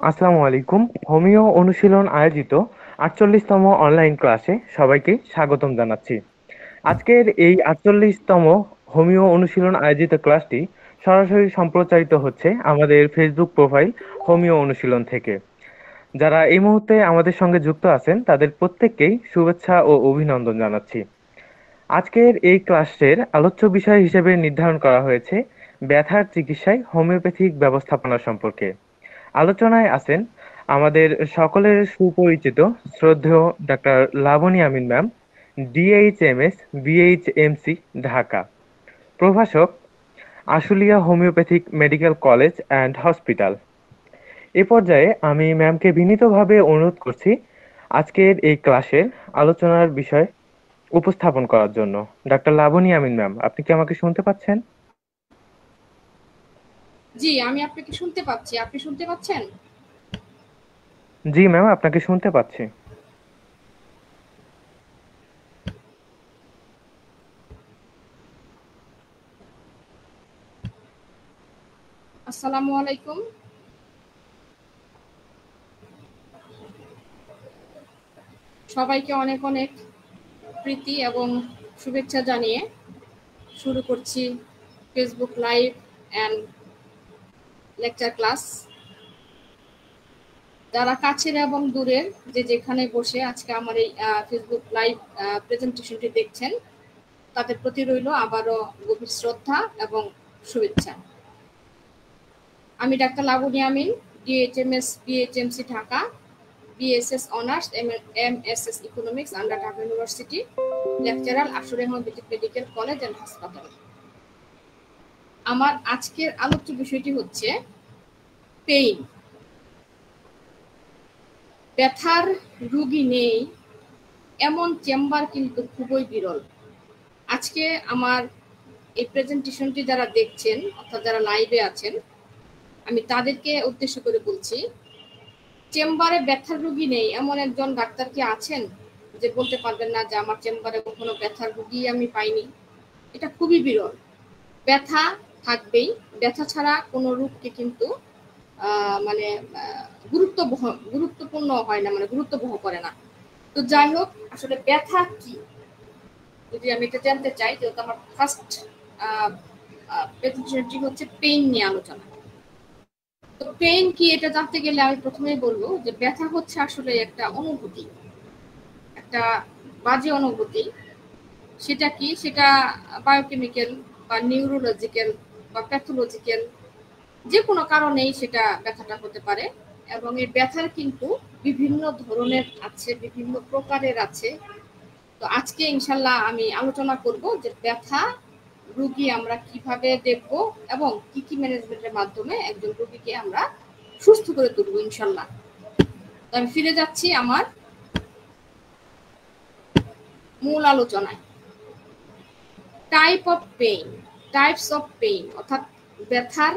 আসসালামু আলাইকুম। হোমিও অনুশীলন আয়োজিত ৪৮তম অনলাইন ক্লাসে সবাইকে স্বাগতম জানাচ্ছি। আজকের এই ৪৮তম হোমিও অনুশীলন আয়োজিত ক্লাসটি সরাসরি সম্প্রচারিত হচ্ছে আমাদের ফেসবুক প্রোফাইল হোমিও অনুশীলন থেকে। যারা এই মুহূর্তে আমাদের সঙ্গে যুক্ত আছেন তাদের প্রত্যেককেই শুভেচ্ছা ও অভিনন্দন জানাচ্ছি। আজকের এই ক্লাসের আলোচ্য বিষয় হিসেবে নির্ধারণ করা হয়েছে ব্যথার চিকিৎসায় হোমিওপ্যাথিক ব্যবস্থাপনা সম্পর্কে। আলোচনায় আছেন আমাদের সকলের সুপরিচিত শ্রদ্ধেয় doctor Laboni Amin ma'am, DHMS, BHMC, Dhaka. প্রভাষক Ashulia homeopathic medical college and hospital. এ পর্যায়ে আমি ম্যামকে বিনীতভাবে অনুরোধ করছি আজকের এই ক্লাসের আলোচনার বিষয় উপস্থাপন করার জন্য। ডাক্তার লাবণী আমিন ম্যাম, আপনি কি আমাকে শুনতে পাচ্ছেন? জি, আমি আপনাকে শুনতে পাচ্ছি। আপনি শুনতে পাচ্ছেন? জি ম্যাম, আপনাকে শুনতে পাচ্ছি। আসসালামু আলাইকুম। সবাইকে অনেক অনেক প্রীতি এবং শুভেচ্ছা জানিয়ে শুরু করছি Facebook live and lecture class. যারা কাছের এবং দূরের যে যেখানে বসে আজকে আমার এই ফেসবুক লাইভ প্রেজেন্টেশনটি দেখছেন, তাদের প্রতি রইল আবারও গভীর শ্রদ্ধা এবং শুভেচ্ছা। আমি doctor Laboni Amin, DHMS, BHMC, Dhaka, BSS honours, MSS economics under Dhaka university, lecturer Ashulia homeopathic medical college and হাসপাতাল। আমার আজকের আলোচ্য বিষয়টি হচ্ছে পেইন। ব্যথার রুগী নেই এমন চেম্বার কিন্তু খুবই বিরল। আজকে আমার এই প্রেজেন্টেশনটি যারা দেখছেন অর্থাৎ যারা লাইভে আছেন, আমি তাদেরকে উদ্দেশ্য করে বলছি, চেম্বারে ব্যথার রুগী নেই এমন একজন ডাক্তার কি আছেন যে বলতে পারবেন না যে আমার চেম্বারে কখনো ব্যথার রুগী আমি পাইনি? এটা খুবই বিরল। ব্যথা থাকবেই। ব্যথা ছাড়া কোনো রোগকে কিন্তু মানে গুরুত্বপূর্ণ হয় না, মানে গুরুত্ববহ করে না। তো যাই হোক, আসলে ব্যথা কি যদি আমি এটা জানতে চাই, যেহেতু আমার ফার্স্ট প্রেজেন্টেশনটি হচ্ছে পেইন নিয়ে আলোচনা। তো পেইন কি এটা জানতে গেলে আমি প্রথমেই বলবো যে ব্যথা হচ্ছে আসলে একটা অনুভূতি, একটা বাজে অনুভূতি। সেটা কি? সেটা বায়োকেমিক্যাল বা নিউরোলজিক্যাল বা প্যাথোলজিক্যাল, যে কোনো কারণেই সেটা ব্যথাটা হতে পারে। এবং এই ব্যথার কিন্তু বিভিন্ন ধরনের আছে, বিভিন্ন প্রকারের আছে। তো আজকে ইনশাল্লাহ আমি আলোচনা করব যে ব্যথা রোগী আমরা কিভাবে দেখব এবং কি কি ম্যানেজমেন্টের মাধ্যমে একজন রোগীকে আমরা সুস্থ করে তুলব ইনশাল্লাহ। তো আমি ফিরে যাচ্ছি আমার মূল আলোচনায়। টাইপস অফ পেইন অর্থাৎ ব্যথার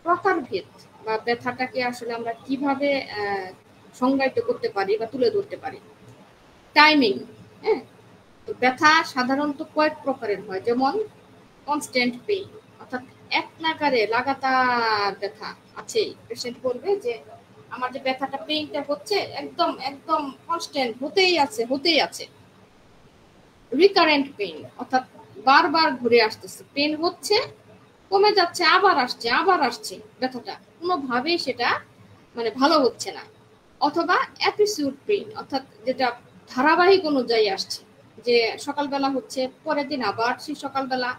প্রকারভেদ বা ব্যথাটাকে আসলে আমরা কিভাবে সংজ্ঞায়িত করতে পারি বা তুলে ধরতে পারি। টাইমিং, হ্যাঁ। তো ব্যথা সাধারণত কয়েক প্রকারের হয়, যেমন কনস্ট্যান্ট পেইন অর্থাৎ এক নাগারে লাগাতার ব্যথা আছে। পেশেন্ট বলবে যে আমার যে ব্যথাটা পেইনটা হচ্ছে একদম একদম কনস্ট্যান্ট, হতেই আছে। রিকারেন্ট পেইন অর্থাৎ বারবার ঘুরে আসতেছে, পেন হচ্ছে, কমে যাচ্ছে, আবার আসছে, ব্যথাটা কোনোভাবেই সেটা মানে ভালো হচ্ছে না। অথবা এপিসোড পেইন অর্থাৎ যেটা ধারাবাহিক অনুযায়ী আসছে, যে সকালবেলা হচ্ছে, পরের দিন আবার সেই সকালবেলা,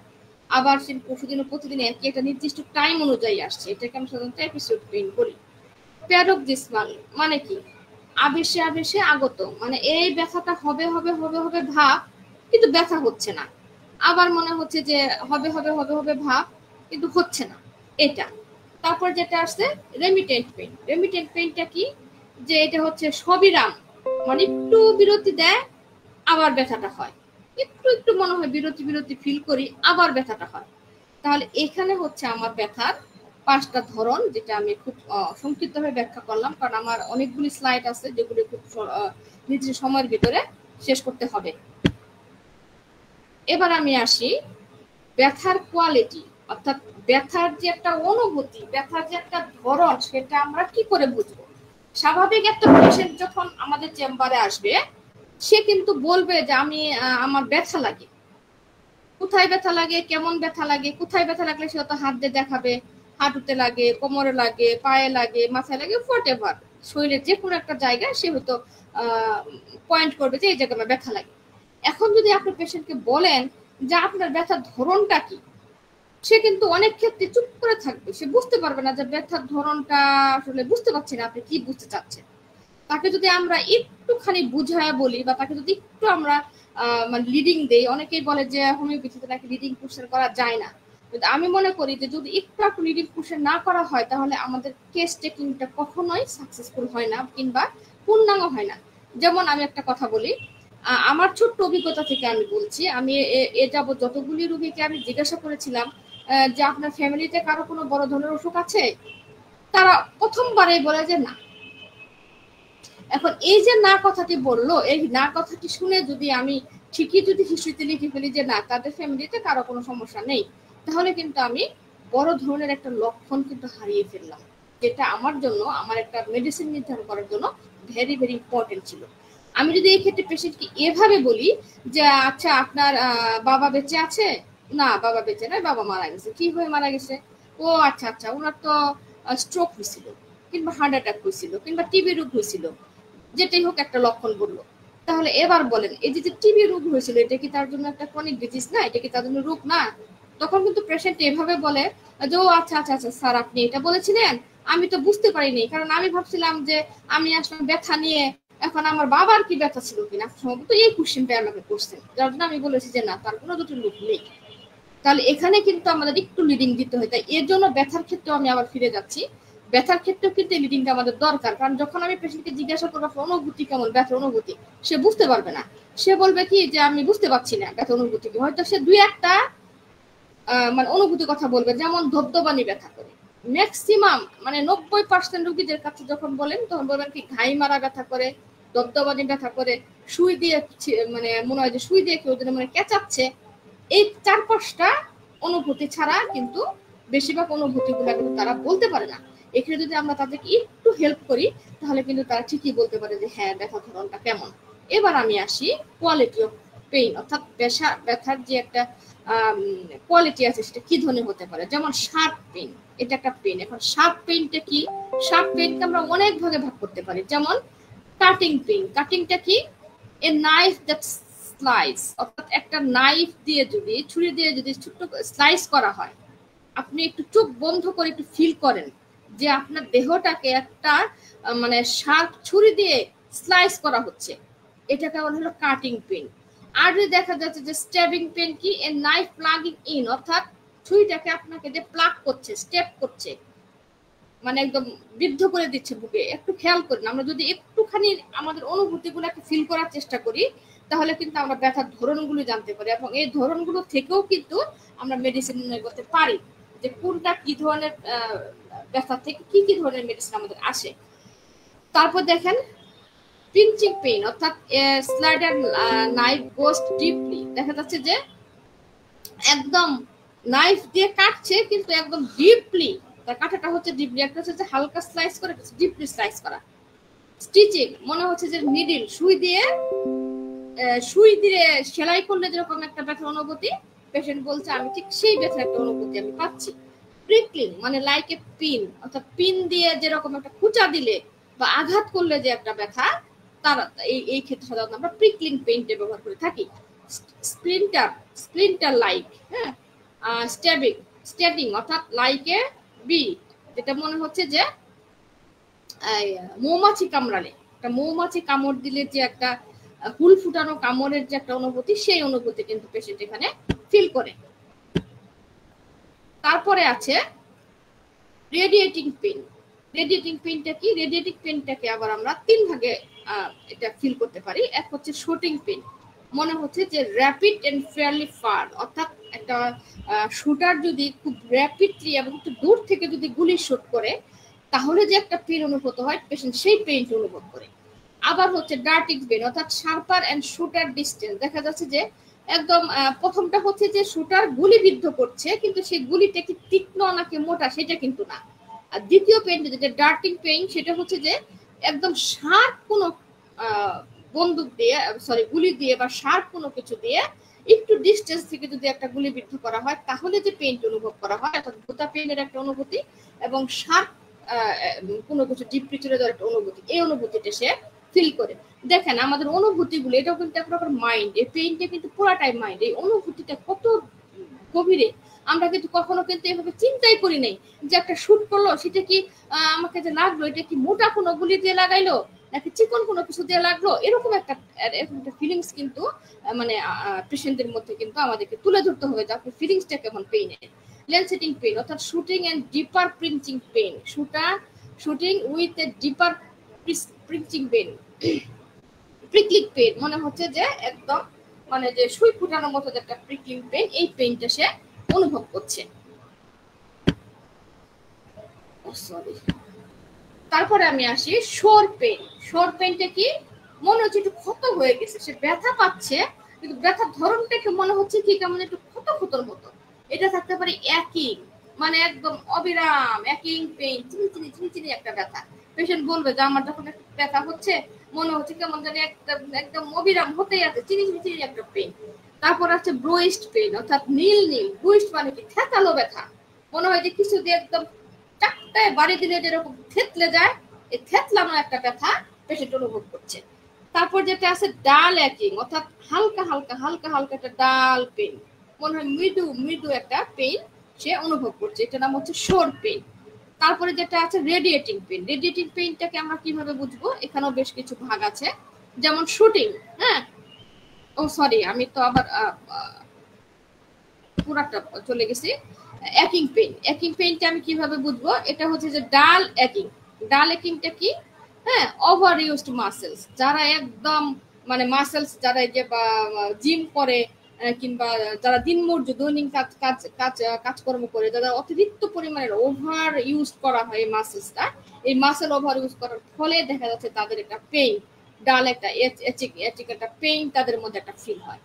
আবার সেই পরশুদিন, প্রতিদিন একই একটা নির্দিষ্ট টাইম অনুযায়ী আসছে, এটাকে আমরা সাধারণত এপিসোড পেইন বলি। প্যারোক্সিসমাল মানে কি? আবেশে আবেশে আগত, মানে এই ব্যথাটা হবে হবে হবে হবে ভাব, কিন্তু ব্যথা হচ্ছে না। আবার মনে হচ্ছে যে হবে হবে হবে হবে ভাব, কিন্তু হচ্ছে না, এটা। তারপর যেটা আসছে রেমিটেন্ট পেইন। রেমিটেন্ট পেইনটা কি? যে এটা হচ্ছে সবিরাম, মানে একটু বিরতি দেয়, আবার ব্যথাটা হয়, একটু একটু মনে হয় বিরতি বিরতি ফিল করি, আবার ব্যথাটা হয়। তাহলে এখানে হচ্ছে আমার ব্যথার পাঁচটা ধরন, যেটা আমি খুব সংক্ষিপ্তভাবে ব্যাখ্যা করলাম, কারণ আমার অনেকগুলি স্লাইড আছে যেগুলি খুব নির্দিষ্ট সময়ের ভিতরে শেষ করতে হবে। এবার আমি আসি ব্যথার কোয়ালিটি, অর্থাৎ ব্যথার যে একটা অনুভূতি, ব্যথার যে একটা ধরন, সেটা আমরা কি করে বুঝবো? স্বাভাবিক একটা পেশেন্ট যখন আমাদের চেম্বারে আসবে, সে কিন্তু বলবে যে আমি আমার ব্যথা লাগে, কোথায় ব্যথা লাগে, কেমন ব্যথা লাগে, কোথায় ব্যথা লাগলে সে তো হাত দিয়ে দেখাবে, হাঁটুতে লাগে, কোমরে লাগে, পায়ে লাগে, মাথায় লাগে, হোয়াট এভার, শরীরের যে কোনো একটা জায়গায় সে হয়তো পয়েন্ট করবে যে এই জায়গায় আমার ব্যথা লাগে। এখন যদি আপনি পেশেন্টকে বলেন যে আপনার ব্যথার ধরনটা কি, সে কিন্তু অনেক ক্ষেত্রে চুপ করে থাকবে, সে বুঝতে পারবে না যে ব্যথার ধরনটা আসলে বুঝতে পারছি না আপনি কি বুঝতে চাচ্ছেন। তাকে যদি আমরা একটুখানি বুঝায় বলি বা তাকে যদি একটু আমরা মানে লিডিং দেই, অনেকেই বলে যে হোমিওপ্যাথিতে নাকি লিডিং কোশ্চেন করা যায় না, কিন্তু আমি মনে করি যে যদি একটু লিডিং কোশ্চেন না করা হয় তাহলে আমাদের কেস টেকিংটা কখনোই সাকসেসফুল হয় না কিংবা পূর্ণাঙ্গ হয় না। যেমন আমি একটা কথা বলি, আমার ছোট্ট অভিজ্ঞতা থেকে আমি বলছি, আমি এ যাবত যতগুলি রোগীকে আমি জিজ্ঞাসা করেছিলাম যে আপনার ফ্যামিলিতে কারো কোনো বড় ধরনের অসুখ আছে, তারা প্রথমবারে বলে যে না। এখন এই যে না কথাটি বললো, এই না কথাটি শুনে যদি আমি ঠিকই যদি হিস্ট্রিতে লিখে ফেলি যে না তাদের ফ্যামিলিতে কারো কোনো সমস্যা নেই, তাহলে কিন্তু আমি বড় ধরনের একটা লক্ষণ কিন্তু হারিয়ে ফেললাম, যেটা আমার জন্য আমার একটা মেডিসিন নির্ধারণ করার জন্য ভেরি ভেরি ইম্পর্টেন্ট ছিল। আমি যদি এই ক্ষেত্রে পেশেন্টকে এভাবে বলি যে আচ্ছা আপনার বাবা বেঁচে আছে, না বাবা বেঁচে নয়, বাবা মারা গেছে, কি হয়ে মারা গেছে, ও আচ্ছা আচ্ছা ওনার তো স্ট্রোক হয়েছিল কিংবা হার্ট অ্যাটাক হয়েছিল কিংবা টিবি রোগ হয়েছিল, যেটাই হোক একটা লক্ষণ বললো। তাহলে এবার বলেন এই যে টিবি রোগ হয়েছিল এটা কি তার জন্য একটা ক্রনিক ডিজিজ না, এটা কি তার জন্য রোগ না? তখন কিন্তু পেশেন্ট এভাবে বলে যে ও আচ্ছা আচ্ছা আচ্ছা স্যার আপনি এটা বলেছিলেন, আমি তো বুঝতে পারিনি, কারণ আমি ভাবছিলাম যে আমি আসলে ব্যথা নিয়ে, এখন আমার বাবার কি ব্যথা ছিল কিনা সম্ভবত এই কোশ্চেনটা আমাকে করছেন, যার জন্য আমি বলেছি যে না তার কোনো দুটো লোক নেই। তাহলে এখানে কিন্তু আমাদের একটু লিডিং দিতে হয়। তাই এর জন্য ব্যথার ক্ষেত্রেও আমি আবার ফিরে যাচ্ছি, ব্যথার ক্ষেত্রেও কিন্তু এই লিডিংটা আমাদের দরকার, কারণ যখন আমি পেশেন্টকে জিজ্ঞাসা করবো অনুভূতি কেমন, ব্যথার অনুভূতি, সে বুঝতে পারবে না, সে বলবে কি যে আমি বুঝতে পারছি না ব্যথার অনুভূতি কি, হয়তো সে দুই একটা মানে অনুভূতির কথা বলবে, যেমন ধবধবানি ব্যথা করে। ম্যাক্সিমাম মানে 90% রোগীদের কাছে যখন বলেন তখন বলবেন কি ঘাই মারা ব্যথা করে, ধবধবানি ব্যথা করে, সুই দিয়ে মানে মনে হয় যে সুই দিয়ে কেউ যেন মানে কেচাচ্ছে। এই 4-5টা অনুভূতি ছাড়া কিন্তু বেশিরভাগ অনুভূতিগুলো কিন্তু তারা বলতে পারে না। এখানে যদি আমরা তাদেরকে একটু হেল্প করি তাহলে কিন্তু তারা ঠিকই বলতে পারে যে হ্যাঁ ব্যথার ধরনটা কেমন। এবার আমি আসি কোয়ালিটি অফ পেইন, অর্থাৎ ব্যথার যে একটা কোয়ালিটি আছে সেটা কি ধরনের হতে পারে। যেমন শার্প পেইন, এটা একটা পেইন। এখন শার্প পেইনটা কি? শার্প পেইনকে আমরা অনেক ভাগে ভাগ করতে পারি। যেমন কাটিং পেইন, কাটিংটা কি? এ নাইফ দ্যাট স্লাইস, অর্থাৎ একটা নাইফ দিয়ে যদি ছুরি দিয়ে যদি ছোট্ট স্লাইস করা হয়, আপনি একটু চোখ বন্ধ করে একটু ফিল করেন যে আপনার দেহটাকে একটা মানে শার্প ছুরি দিয়ে স্লাইস করা হচ্ছে, এটাকে বলা হলো কাটিং পেইন। আর যদি দেখা যাচ্ছে যে স্ট্যাবিং পেইন কি? এ নাইফ প্লাগিং ইন, অর্থাৎ ছুরিটাকে আপনাকে যে প্লাগ করছে, স্টেপ করছে, মানে একদম বিদ্ধ করে দিচ্ছে বুকে। একটু খেয়াল করেন, আমরা যদি একটুখানি আমাদের অনুভূতিগুলোকে ফিল করার চেষ্টা করি তাহলে কিন্তু আমরা ব্যথার ধরনগুলো জানতে পারি, এবং এই ধরনগুলো থেকেও কিন্তু আমরা মেডিসিন নির্ণয় করতে পারি যে কোনটা কি ধরনের ব্যথা থেকে কি কি ধরনের মেডিসিন আমাদের আসে। তারপর দেখেন পিঞ্চিং পেইন, অর্থাৎ স্লাইডার নাইফ গোজ ডিপলি, দেখা যাচ্ছে যে একদম নাইফ দিয়ে কাটছে কিন্তু একদম ডিপলি, তার কাটাটা হচ্ছে ডিপলি, একটা হচ্ছে হালকা স্লাইস করে, ডিপলি স্লাইস করা। স্টিচিং, মনে হচ্ছে যে নিডল সুই দিয়ে সেলাই করলে যেরকম একটা ব্যথার অনুভূতি, পেশেন্ট বলছে আমি ঠিক সেই ব্যথার একটা অনুভূতি আমি পাচ্ছি। প্রিকলিং মানে লাইক এ পিন, অর্থাৎ পিন দিয়ে যেরকম একটা খুঁচা দিলে বা আঘাত করলে যে একটা ব্যথা, তারা এই ক্ষেত্রে সাধারণত আমরা প্রিকলিং পেইনটা ব্যবহার করে থাকি। স্প্লিন্টার লাইক, হ্যাঁ, স্ট্যাবিং অর্থাৎ লাইক এ বি, যেটা মনে হচ্ছে যে মৌমাছি কামড়ালে, একটা মৌমাছি কামড় দিলে যে একটা হুল ফুটানো কামড়ের যে একটা অনুভূতি, সেই অনুভূতি কিন্তু পেশেন্ট এখানে ফিল করে। তারপরে আছে রেডিয়েটিং পেইন। রেডিয়েটিং পেইনটা কি? রেডিয়েটিং পেইনটাকে আবার আমরা 3 ভাগে এটা ফিল করতে পারি। এক হচ্ছে শুটিং পেইন, মনে হচ্ছে যে র্যাপিড এন্ড ফেয়ারলি ফার, অর্থাৎ একটা শুটার যদি খুব র্যাপিডলি এবং একটু দূর থেকে যদি গুলি শুট করে তাহলে যে একটা পেইন অনুভূত হয়, পেশেন্ট সেই পেইনটা অনুভব করে। আবার হচ্ছে ডার্টিং পেইন, অর্থাৎ শার্পার এন্ড শুটার ডিস্টেন্স, দেখা যাচ্ছে যে একদম প্রথমটা হচ্ছে যে শুটার গুলি বিদ্ধ করছে কিন্তু সেই গুলিটা কি তীক্ষ্ণ নাকি মোটা সেটা কিন্তু না। আর দ্বিতীয় পেইন যেটা ডার্টিং পেইন, সেটা হচ্ছে যে একদম শার্প কোনো বন্দুক দিয়ে, সরি গুলি দিয়ে বা শার্প কোনো কিছু দিয়ে একটু ডিস্টেন্স থেকে যদি একটা গুলিবিদ্ধ করা হয় তাহলে যে পেইনটা অনুভব করা হয়, অর্থাৎ ভোঁতা পেইনের একটা অনুভূতি এবং শার্প কোনো কিছু ডিপ চলে যাওয়ার একটা অনুভূতি, এই অনুভূতিটা সে ফিল করে। দেখেন আমাদের অনুভূতিগুলো এটাও কিন্তু এক প্রকার মাইন্ড, এই পেইনটা কিন্তু পুরাটাই মাইন্ড। এই অনুভূতিটা কত গভীরে আমরা কিন্তু কখনো কিন্তু এভাবে চিন্তাই করি নাই যে একটা শুট করলো সেটা কি আমাকে যে লাগলো এটা কি মোটা কোনো গুলি দিয়ে লাগাইলো নাকি চিকন কোনো কিছু দিয়ে লাগলো, এরকম একটা ফিলিংস কিন্তু মানে পেশেন্টদের মধ্যে কিন্তু আমাদেরকে তুলে ধরতে হবে যে আপনার ফিলিংসটা কেমন পেইনের। লেন্সেটিং পেইন অর্থাৎ shooting and deeper pinching pain, shooting with a deeper pinching pain, prickling pain মনে হচ্ছে যে একদম মানে যে সুই ফুটানোর মতো একটা প্রিকলিং পেইন, এই পেইনটা সে অনুভব করছে। সরি, তারপরে আমি আসি শোর পেইন। শোর পেইনটা কি, মনে হচ্ছে একটু ক্ষত হয়ে গেছে, সে ব্যথা পাচ্ছে কিন্তু ব্যথার ধরনটাকে মনে হচ্ছে কি কেমন একটু ক্ষত ক্ষতর মতো। এটা থাকতে পারে একই, মানে একদম অবিরাম একই পেইন, চিনি চিনি চিনি চিনি একটা ব্যথা। পেশেন্ট বলবে যে আমার যখন একটা ব্যথা হচ্ছে মনে হচ্ছে কেমন জানি একদম একদম অবিরাম হতেই আছে, চিনি চিনি চিনি একটা পেইন। তারপর আছে ব্রুইস্ট পেইন অর্থাৎ নীল নীল, ব্রুইস্ট মানে কি থেতালো ব্যথা, মনে হয় যে কিছু দিয়ে একদম চাকটায় বাড়ি দিলে যেরকম থেতলে যায়, এই থেতলানো একটা ব্যথা পেশেন্ট অনুভব করছে। তারপর যেটা আছে ডাল অ্যাকিং অর্থাৎ হালকা হালকা হালকা হালকা একটা ডাল পেইন, মনে হয় মৃদু মৃদু একটা পেইন সে অনুভব করছে, এটা নাম হচ্ছে শোর পেইন। তারপরে যেটা আছে রেডিয়েটিং পেইন। রেডিয়েটিং পেইনটাকে আমরা কিভাবে বুঝবো, এখানেও বেশ কিছু ভাগ আছে, যেমন শুটিং, হ্যাঁ ও সরি আমি তো আবার পুরাটা চলে গেছি। অ্যাকিং পেইন, অ্যাকিং পেইনটা আমি কিভাবে বুঝবো, এটা হচ্ছে যে ডাল অ্যাকিং। ডাল অ্যাকিংটা কি, হ্যাঁ ওভার ইউজড মাসেলস, যারা একদম মানে মাসেলস যারা এই যে জিম করে কিংবা যারা দিনমজুর দৈনিক কাজ কাজ কাজ কাজকর্ম করে, যারা অতিরিক্ত পরিমাণের ওভার ইউজ করা হয় এই মাসেলসটা, এই মাসেল ওভার ইউজ করার ফলে দেখা যাচ্ছে তাদের একটা পেইন, ডাল একটা এচিক একটা পেইন তাদের মধ্যে একটা ফিল হয়।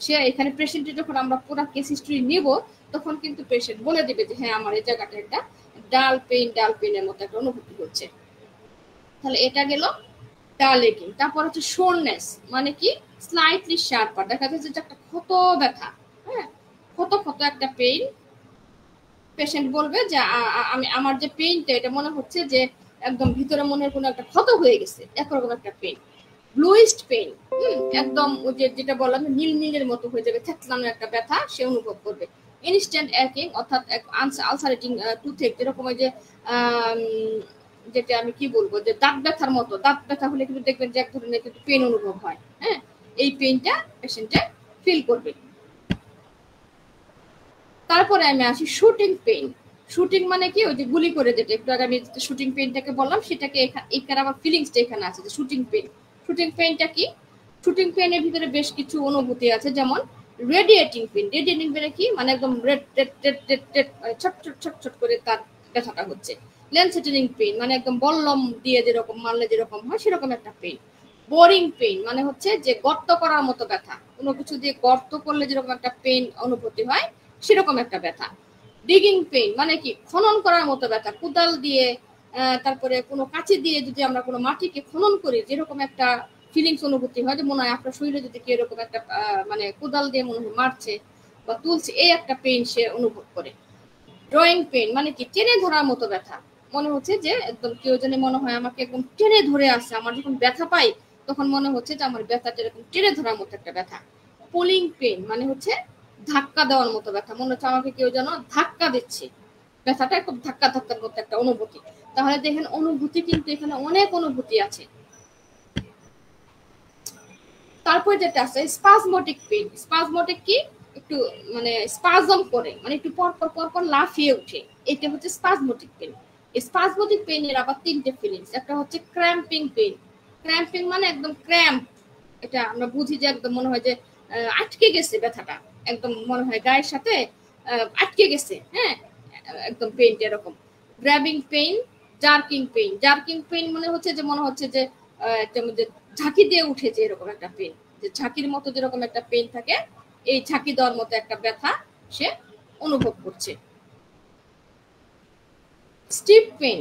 সে এখানে পেশেন্টে যখন আমরা পুরো কেস হিস্ট্রি নিব তখন কিন্তু পেশেন্ট বলে দিবে যে হ্যাঁ আমার এই জায়গাটা একটা ডাল পেইনের মতো একটা অনুভূতি হচ্ছে। তাহলে এটা গেল ডাল একিং। তারপর হচ্ছে শোরনেস, মানে কি স্লাইটলি শার্পার, দেখা যাচ্ছে যে একটা ক্ষত ব্যথা, হ্যাঁ ক্ষত ক্ষত একটা পেইন। পেশেন্ট বলবে যে আমি আমার যে পেইনটা এটা মনে হচ্ছে যে একদম ভিতরে মনের কোনো একটা ক্ষত হয়ে গেছে, একরকম একটা পেইন। ব্লুইস্ট পেইন, একদম ওই যে যেটা বললাম নীল নীলের মতো হয়ে যাবে, থেতলানো একটা ব্যথা সে অনুভব করবে। ইনস্ট্যান্ট অ্যাকিং অর্থাৎ আলসারেটিং টুথেক, যেরকম ওই যে যেটা আমি কি বলবো যে দাঁত ব্যথার মতো, দাঁত ব্যথা হলে কিন্তু দেখবেন যে এক ধরনের কিন্তু পেইন অনুভব হয়, হ্যাঁ এই পেইনটা পেশেন্টে ফিল করবে। তারপরে আমি আসি শুটিং পেইন। শুটিং মানে কি, ওই যে গুলি করে যেটা একটু আগে আমি শুটিং পেইনটাকে বললাম, সেটাকে এখানে আমার ফিলিংসটা এখানে আছে যে শুটিং পেইন। শুটিং পেইনটা কি, শুটিং পেইনের ভিতরে বেশ কিছু অনুভূতি আছে, যেমন রেডিয়েটিং পেইন। রেডিয়েটিং পেইনে কি মানে একদম রেড রেড রেড রেড রেড ছট ছট ছট ছট করে তার ব্যথাটা হচ্ছে। লেন্সেটিং পেইন মানে একদম বল্লম দিয়ে যেরকম মারলে যেরকম হয় সেরকম একটা পেইন। বোরিং পেইন মানে হচ্ছে যে গর্ত করার মতো ব্যথা, কোনো কিছু দিয়ে গর্ত করলে যেরকম একটা পেইন অনুভূতি হয় সেরকম একটা ব্যথা। ডিগিং পেইন মানে কি খনন করার মতো ব্যথা, কোদাল দিয়ে তারপরে কোনো কাঁচি দিয়ে যদি আমরা কোনো মাটিকে খনন করি যেরকম একটা ফিলিংস অনুভূতি হয়, যে মনে হয় আপনার শরীরে যদি কি এরকম একটা মানে কোদাল দিয়ে মনে হয় মারছে বা তুলছে, এই একটা পেইন সে অনুভব করে। ড্রয়িং পেইন মানে কি টেনে ধরার মতো ব্যথা, মনে হচ্ছে যে একদম কেউ যেন মনে হয় আমাকে একদম টেনে ধরে আসছে, আমার যখন ব্যথা পাই তখন মনে হচ্ছে যে আমার ব্যথাটা এরকম টেনে ধরার মতো একটা ব্যথা। পুলিং পেইন মানে হচ্ছে ধাক্কা দেওয়ার মতো ব্যথা, মনে হচ্ছে আমাকে কেউ যেন ধাক্কা দিচ্ছে, ব্যথাটা খুব ধাক্কা ধাক্কার মতো একটা অনুভূতি। তাহলে দেখেন অনুভূতি কিন্তু এখানে অনেক অনুভূতি আছে। তারপর যেটা আছে স্পাজমোটিক পেইন। স্পাজমোটিক কি, একটু মানে স্পাজম করে, মানে একটু পর পর পর পর লাফিয়ে উঠে, এটা হচ্ছে স্পাজমোটিক পেইন। স্পাজমোটিক পেইনের আবার তিনটে ফিলিংস, একটা হচ্ছে ক্র্যাম্পিং পেইন। ক্র্যাম্পিং মানে একদম ক্র্যাম্প, এটা আমরা বুঝি যে একদম মনে হয় যে আটকে গেছে ব্যথাটা, একদম মনে হয় গায়ের সাথে আটকে গেছে, হ্যাঁ একদম পেইনটা এরকম। Grabbing pain, jerking pain. Jerking pain মনে হচ্ছে যে ঝাঁকি দিয়ে উঠেছে এরকম একটা পেইন, যে ঝাঁকির মতো যেরকম একটা পেইন থাকে, এই ঝাঁকি দেওয়ার মতো একটা ব্যথা সে অনুভব করছে। স্টিফ পেইন,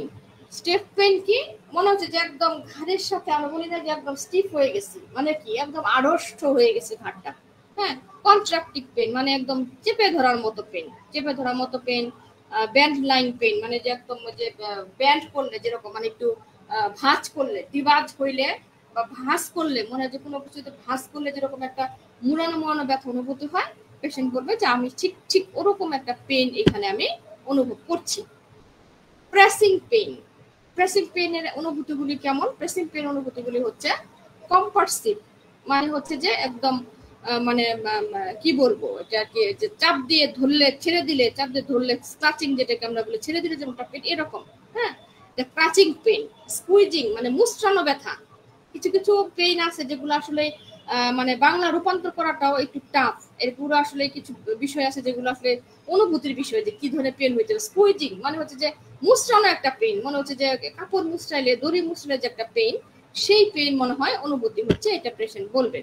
স্টিফ পেইন কি? মনে হচ্ছে যে একদম ঘাড়ের সাথে আমরা বলি না যে একদম স্টিফ হয়ে গেছি, মানে কি একদম আড়ষ্ট হয়ে গেছে ঘাড়টা। হ্যাঁ, কন্ট্রাক্টিভ পেইন মানে একদম চেপে ধরার মতো পেইন, চেপে ধরার মতো পেইন। ব্যান্ড লাইন পেইন মানে যে একদম যে ব্যান্ড করলে যেরকম মানে একটু ভাঁজ করলে, দিবাজ হইলে বা ভাঁজ করলে মনে হয় যে কোনো কিছুতে ভাঁজ করলে যেরকম একটা মুড়ানো মুড়ানো ব্যথা অনুভূতি হয়, পেশেন্ট বলবে যে আমি ঠিক ঠিক ওরকম একটা পেইন এখানে আমি অনুভব করছি। প্রেসিং পেইন, প্রেসিং পেইনের অনুভূতিগুলি কেমন? প্রেসিং পেইন অনুভূতিগুলি হচ্ছে কম্পার্সিভ, মানে হচ্ছে যে একদম মানে কি বলবো এটাকে, যে চাপ দিয়ে ধরলে ছেড়ে দিলে, চাপ দিয়ে ধরলে স্ক্রাচিং যেটাকে আমরা বলি, ছেড়ে দিলে যেমনটা পেইন এরকম। হ্যাঁ, ক্রাচিং পেইন, স্কুইজিং মানে মুচড়ানো ব্যথা। কিছু কিছু পেইন আছে যেগুলো আসলে মানে বাংলা রূপান্তর করাটাও একটু টাফ। এরগুলো আসলে কিছু বিষয় আছে যেগুলো আসলে অনুভূতির বিষয়, যে কি ধরনের পেইন হইতে। স্কুইজিং মানে হচ্ছে যে মুচড়ানো একটা পেইন, মনে হচ্ছে যে কাপড় মুচড়াইলে, দড়ি মুচড়াইলে যে একটা পেইন, সেই পেইন মনে হয় অনুভূতি হচ্ছে, এটা পেশেন্ট বলবে।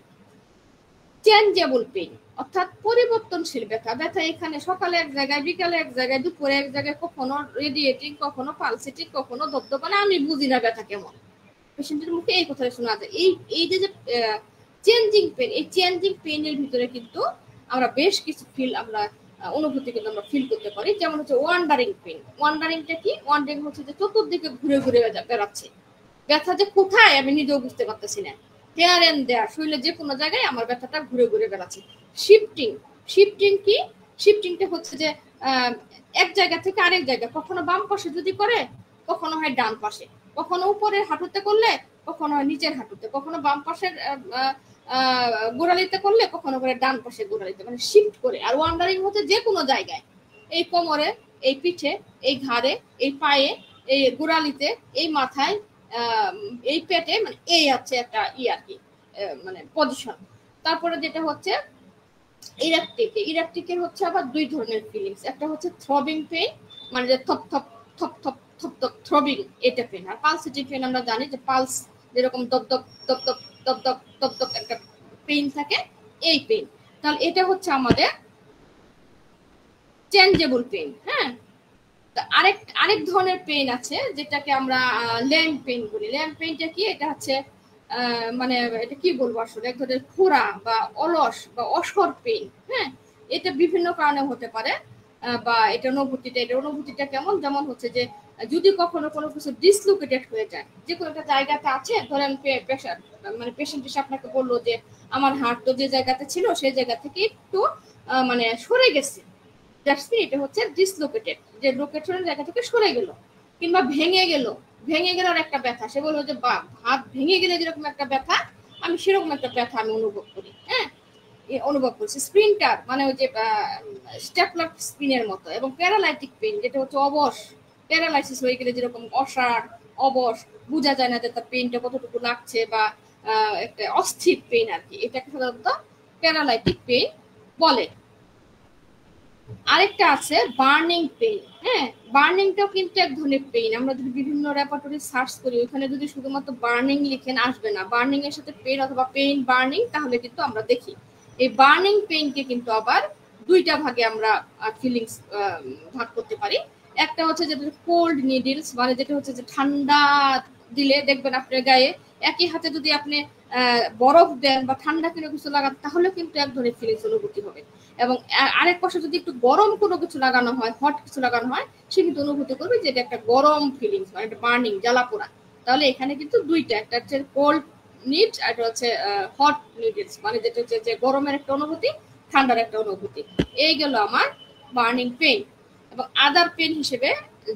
চেঞ্জেবল পেইন অর্থাৎ পরিবর্তনশীল ব্যথা। ব্যথা এখানে সকালে এক জায়গায়, বিকালে এক জায়গায়, দুপুরে এক জায়গায়, কখনো রেডিয়েটিং, কখনো পালসেটিং, কখনো দপদপানো, আমি বুঝি না ব্যথা কেমন। পেশেন্টের মুখে এই কথাটা শোনা যায়। এই যে চেঞ্জিং পেন, এই চেঞ্জিং পেনের ভিতরে কিন্তু আমরা বেশ কিছু ফিল, আমরা অনুভূতি কিন্তু আমরা ফিল করতে পারি। যেমন হচ্ছে ওয়ান্ডারিং পেন। ওয়ান্ডারিংটা কি? ওয়ান্ডারিং হচ্ছে যে চতুর্দিকে ঘুরে ঘুরে বেড়াচ্ছে, ব্যথা যে কোথায় আমি নিজেও বুঝতে পারতেছি না। হেয়ার এন্ড দেয়ার, শরীরে যে কোনো জায়গায় আমার ব্যথাটা ঘুরে ঘুরে বেড়াচ্ছে। শিফটিং, শিফটিং কি? শিফটিংটা হচ্ছে যে এক জায়গা থেকে আরেক জায়গা, কখনো বাম পাশে যদি করে, কখনো হয় ডান পাশে, কখনো উপরের হাঁটুতে করলে, কখনো হয় নিচের হাঁটুতে, কখনো বাম পাশের গোড়ালিতে করলে, কখনো করে ডান পাশে গোড়ালিতে, মানে শিফট করে। আর ওয়ান্ডারিং হচ্ছে যে কোনো জায়গায়, এই কোমরে, এই পিঠে, এই ঘাড়ে, এই পায়ে, এই গোড়ালিতে, এই মাথায়, এই পেটে, মানে এই আছে একটা আর কি মানে পজিশন। তারপরে যেটা হচ্ছে ইরাকটিক, ইরাকটিকের হচ্ছে আবার দুই ধরনের ফিলিংস। একটা হচ্ছে থ্রবিং পেইন, মানে যে থপ থপ থপ থপ থপ থপ থ্রবিং, এটা পেইন। আর পালসেটিভ পেইন আমরা জানি যে পালস যেরকম দপ দপ দপ দপ দপ দপ দপ দপ একটা পেইন থাকে, এই পেইন। তাহলে এটা হচ্ছে আমাদের চেঞ্জেবল পেইন। হ্যাঁ, আরেক আরেক ধরনের পেইন আছে যেটাকে আমরা ল্যাম্প পেইন বলি। ল্যাম্প পেইনটা কি? এটা হচ্ছে মানে এটা কি বলবো আসলে, এক ধরনের খোঁড়া বা অলস বা অসর পেইন। হ্যাঁ, এটা বিভিন্ন কারণে হতে পারে। বা এটা অনুভূতিটা কেমন? যেমন হচ্ছে যে যদি কখনো কোনো কিছু ডিসলোকেটেড হয়ে যায়, যে কোনো একটা জায়গাতে আছে, ধরেন মানে পেশেন্ট এসে আপনাকে বললো যে আমার হাড় তো যে জায়গাতে ছিল সেই জায়গা থেকে একটু মানে সরে গেছে, এটা হচ্ছে ডিসলোকেটেড, যে লোকেশনের জায়গা থেকে সরে গেল, কিংবা ভেঙে গেল, ভেঙে গেল একটা ব্যথা। সে বললো যে হাত ভেঙে গেলে যেরকম একটা ব্যথা, আমি সেরকম একটা ব্যথা আমি অনুভব করি। হ্যাঁ, অনুভব করছি। স্প্রিন্টার মানে ওই যে স্টেপলার স্পিনের মতো। এবং প্যারালাইটিক পেইন, যেটা হচ্ছে অবশ, প্যারালাইসিস হয়ে গেলে যেরকম অসাড়, অবশ, বোঝা যায় না যে তার পেইনটা কতটুকু লাগছে, বা একটা অস্থির পেইন আর কি, এটাকে সাধারণত প্যারালাইটিক পেইন বলে। আরেকটা আছে বার্নিং পেইন। হ্যাঁ, বার্নিংটাও কিন্তু এক ধরনের পেইন। আমরা যদি বিভিন্ন রেপার্টরি সার্চ করি, ওখানে যদি শুধুমাত্র বার্নিং লিখেন আসবে না, বার্নিং এর সাথে পেইন অথবা পেইন বার্নিং, তাহলে কিন্তু আমরা দেখি এই বার্নিং পেইনকে কিন্তু আবার দুইটা ভাগে আমরা ফিলিংস ভাগ করতে পারি। একটা হচ্ছে যেটা কোল্ড নিডলস, মানে যেটা হচ্ছে যে ঠান্ডা দিলে দেখবেন আপনার গায়ে, একই হাতে যদি আপনি বরফ দেন বা ঠান্ডা কোনো কিছু লাগান, তাহলে কিন্তু এক ধরনের ফিলিংস অনুভূতি হবে। এবং আরেক পাশে যদি একটু গরম কোনো কিছু লাগানো হয়, হট কিছু লাগানো হয়, সে কিন্তু অনুভূতি করবে যে এটা একটা গরম ফিলিংস, মানে একটা বার্নিং, জ্বালা পোড়া। তাহলে এখানে কিন্তু দুইটা, একটা হচ্ছে কোল্ড নিড, আর একটা হচ্ছে হট নিডলস, মানে যেটা হচ্ছে যে গরমের একটা অনুভূতি, ঠান্ডার একটা অনুভূতি। এই গেল আমার বার্নিং পেইন। এবং আদার পেইন হিসেবে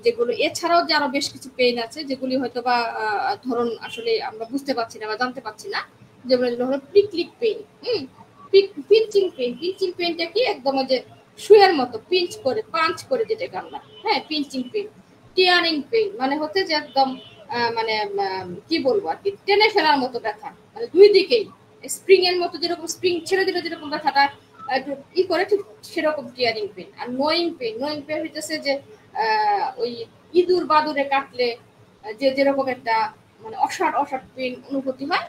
যেগুলো, এছাড়াও যে আরো বেশ কিছু পেইন আছে যেগুলি হয়তো বা ধরুন আসলে আমরা বুঝতে পারছি না বা জানতে পারছি না, যেগুলো হলো প্রিক্লিক পেইন। Pinching pain. পিঞ্চিং পেইনটা কি? একদম যে সুয়ের মতো পিঞ্চ করে, পাঞ্চ করে যেটাকে আমরা, হ্যাঁ, পিঞ্চিং পেইন। টিয়ারিং পেইন মানে হচ্ছে যে একদম মানে কি বলবো আর কি, টেনে ফেলার মতো ব্যথা, মানে দুই দিকেই স্প্রিং এর মতো, যেরকম স্প্রিং ছেড়ে দিলে যেরকম ব্যথাটা একটু ই করে, ঠিক সেরকম টিয়ারিং পেইন। আর নোয়িং পেইন, নোয়িং পেইন হইতেছে যে ওই ইঁদুর বাদুরে কাটলে যে যেরকম একটা মানে অসাড় অসাড় পেইন অনুভূতি হয়,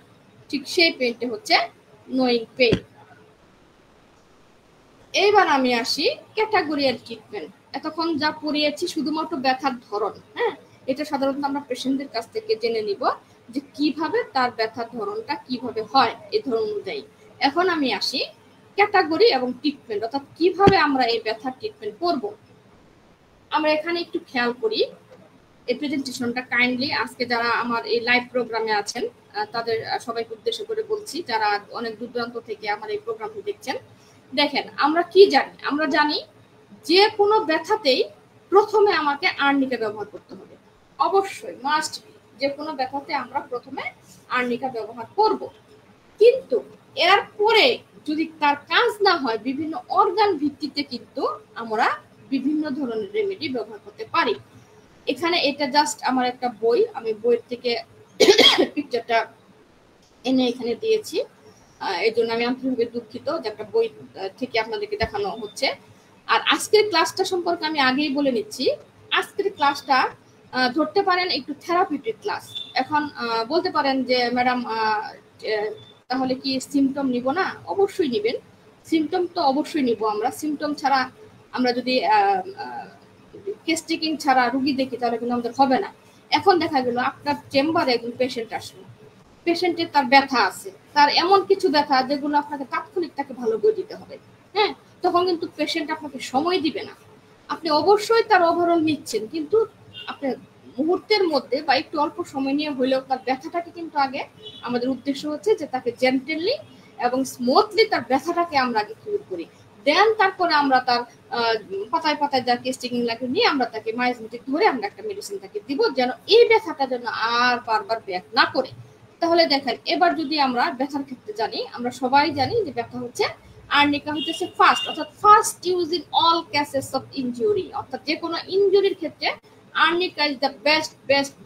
ঠিক সেই পেইনটা হচ্ছে নোয়িং পেইন। এইবার আমি আসি ক্যাটাগরিয়াল ট্রিটমেন্ট। এতক্ষণ যা পড়িয়েছি শুধুমাত্র ব্যথার ধরন। হ্যাঁ, এটা সাধারণত আমরা পেশেন্টদের কাছ থেকে জেনে নিব যে কিভাবে তার ব্যথার ধরনটা কিভাবে হয় এই ধরন অনুযায়ী। এখন আমি আসি ক্যাটাগরি এবং ট্রিটমেন্ট, অর্থাৎ কিভাবে আমরা এই ব্যথার ট্রিটমেন্ট করব। আমরা এখানে একটু খেয়াল করি এই প্রেজেন্টেশনটা কাইন্ডলি আজকে যারা আমার এই লাইভ প্রোগ্রামে আছেন তাদের সবাইকে উদ্দেশ্য করে বলছি, যারা অনেক দূর দূরান্ত থেকে আমার এই প্রোগ্রামটি দেখছেন। দেখেন আমরা কি জানি, আমরা জানি যে কোনো ব্যথাতেই প্রথমে আমাকে আর্নিকা ব্যবহার করতে হবে, অবশ্যই মাস্ট বি। যে কোনো ব্যথাতে আমরা প্রথমে আর্নিকা ব্যবহার করব, কিন্তু এরপরে যদি তার কাজ না হয় বিভিন্ন অর্গান ভিত্তিতে কিন্তু আমরা বিভিন্ন ধরনের রেমেডি ব্যবহার করতে পারি। এখানে এটা জাস্ট আমার একটা বই, আমি বইয়ের থেকে পিকচারটা এনে এখানে দিয়েছি, এই জন্য আমি আন্তরিকভাবে দুঃখিত যে একটা বই থেকে আপনাদেরকে দেখানো হচ্ছে। আর আজকের ক্লাসটা সম্পর্কে আমি আগেই বলে নিচ্ছি, আজকের ক্লাসটা ধরতে পারেন একটু থেরাপিউটিক ক্লাস। এখন বলতে পারেন যে ম্যাডাম তাহলে কি সিমটম নিব না? অবশ্যই নিবেন, সিমটম তো অবশ্যই নিব আমরা। সিমটম ছাড়া আমরা যদি কেস টেকিং ছাড়া রুগী দেখি তাহলে কিন্তু আমাদের হবে না। এখন দেখা গেল আপনার চেম্বারে একজন পেশেন্ট আসলো, পেশেন্টের তার ব্যথা আছে, তার এমন কিছু ব্যথা যেগুলো আপনাকে তাৎক্ষণিক তাকে ভালো করে দিতে হবে। হ্যাঁ, তখন কিন্তু পেশেন্ট আপনাকে সময় দিবে না। আপনি অবশ্যই তার ওভারঅল নিচ্ছেন, কিন্তু আপনি মুহূর্তের মধ্যে বা একটু অল্প সময় নিয়ে হইলেও তার ব্যথাটাকে কিন্তু আগে আমাদের উদ্দেশ্য হচ্ছে যে তাকে জেন্টেলি এবং স্মুথলি তার ব্যথাটাকে আমরা আগে কিউর করি। দেন তারপরে আমরা তার পাতায় পাতায় যা কেস্টিং লাগে নিয়ে আমরা তাকে মাইজমেটিক ধরে আমরা একটা মেডিসিন তাকে দিব, যেন এই ব্যথাটা যেন আর বারবার ব্যাক না করে। তাহলে দেখেন এবার যদি আমরা ব্যথার ক্ষেত্রে জানি, আমরা সবাই জানি যে ব্যথা হচ্ছে আর্নিকা হচ্ছে ফার্স্ট, অর্থাৎ first use in all cases of injury, অর্থাৎ যে কোনো ইনজুরির ক্ষেত্রে arnica is the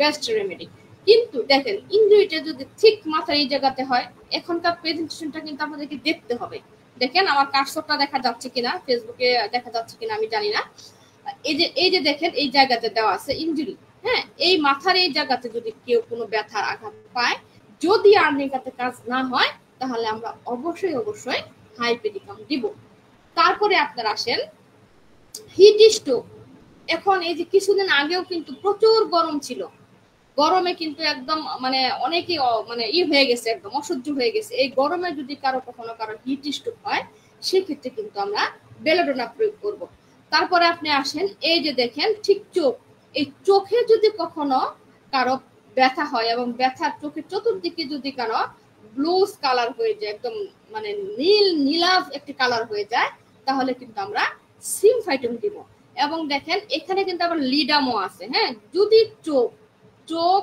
best remedy. কিন্তু দেখেন ইনজুরিটা যদি ঠিক মাথার এই জায়গাতে হয়, এখনকার প্রেজেন্টেশনটা কিন্তু আমাদেরকে দেখতে হবে। দেখেন আমার কার্সরটা দেখা যাচ্ছে কিনা, ফেসবুকে দেখা যাচ্ছে কিনা আমি জানি না। এই যে দেখেন এই জায়গাতে দেওয়া আছে ইনজুরি। হ্যাঁ, এই মাথার এই জায়গাতে যদি কেউ কোনো ব্যথার আঘাত পায়, যদি আর্নিকাতে কাজ না হয়, তাহলে আমরা অবশ্যই হাইপেরিকাম দিব। তারপরে আপনারা আসেন হিট স্ট্রোক। এখন এই যে কিছুদিন আগেও কিন্তু প্রচুর গরম ছিল, গরমে কিন্তু একদম মানে অনেকেই মানে হয়ে গেছে, একদম অসহ্য হয়ে গেছে। এই গরমে যদি কখনো কারো হিট স্ট্রোক হয়, সেক্ষেত্রে কিন্তু আমরা বেলাডোনা প্রয়োগ করব। তারপরে আপনি আসেন এই যে দেখেন ঠিক চোখ, এই চোখে যদি কখনো কারো ব্যথা হয় এবং ব্যথার চোখের চতুর্দিকে যদি কারো ব্লুজ কালার হয়ে যায়, একদম মানে নীলাভ একটি কালার হয়ে যায়, তাহলে কিন্তু আমরা সিমফাইটন দিব। এবং দেখেন এখানে কিন্তু আবার লিডামও আছে। হ্যাঁ, যদি চোখ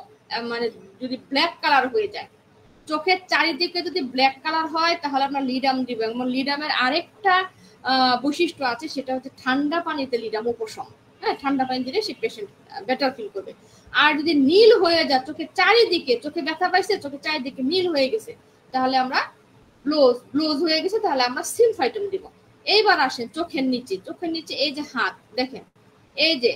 মানে যদি ব্ল্যাক কালার হয়ে যায়, চোখের চারিদিকে যদি ব্ল্যাক কালার হয়, তাহলে আমরা লিডাম দিব। এবং লিডামের আরেকটা বৈশিষ্ট্য আছে, সেটা হচ্ছে ঠান্ডা পানিতে লিডাম উপশম। হ্যাঁ, ঠান্ডা পানি দিলে সেই পেশেন্ট বেটার ফিল করবে। আর যদি নীল হয়ে যায় চোখের চারিদিকে, চোখে ব্যথা পাইছে, চোখের চারিদিকে নীল হয়ে গেছে, তাহলে আমরা ব্লোজ হয়ে গেছে, তাহলে আমরা সিমফাইটন দিব। এইবার আসেন চোখের নিচে এই যে হাত দেখেন, এই যে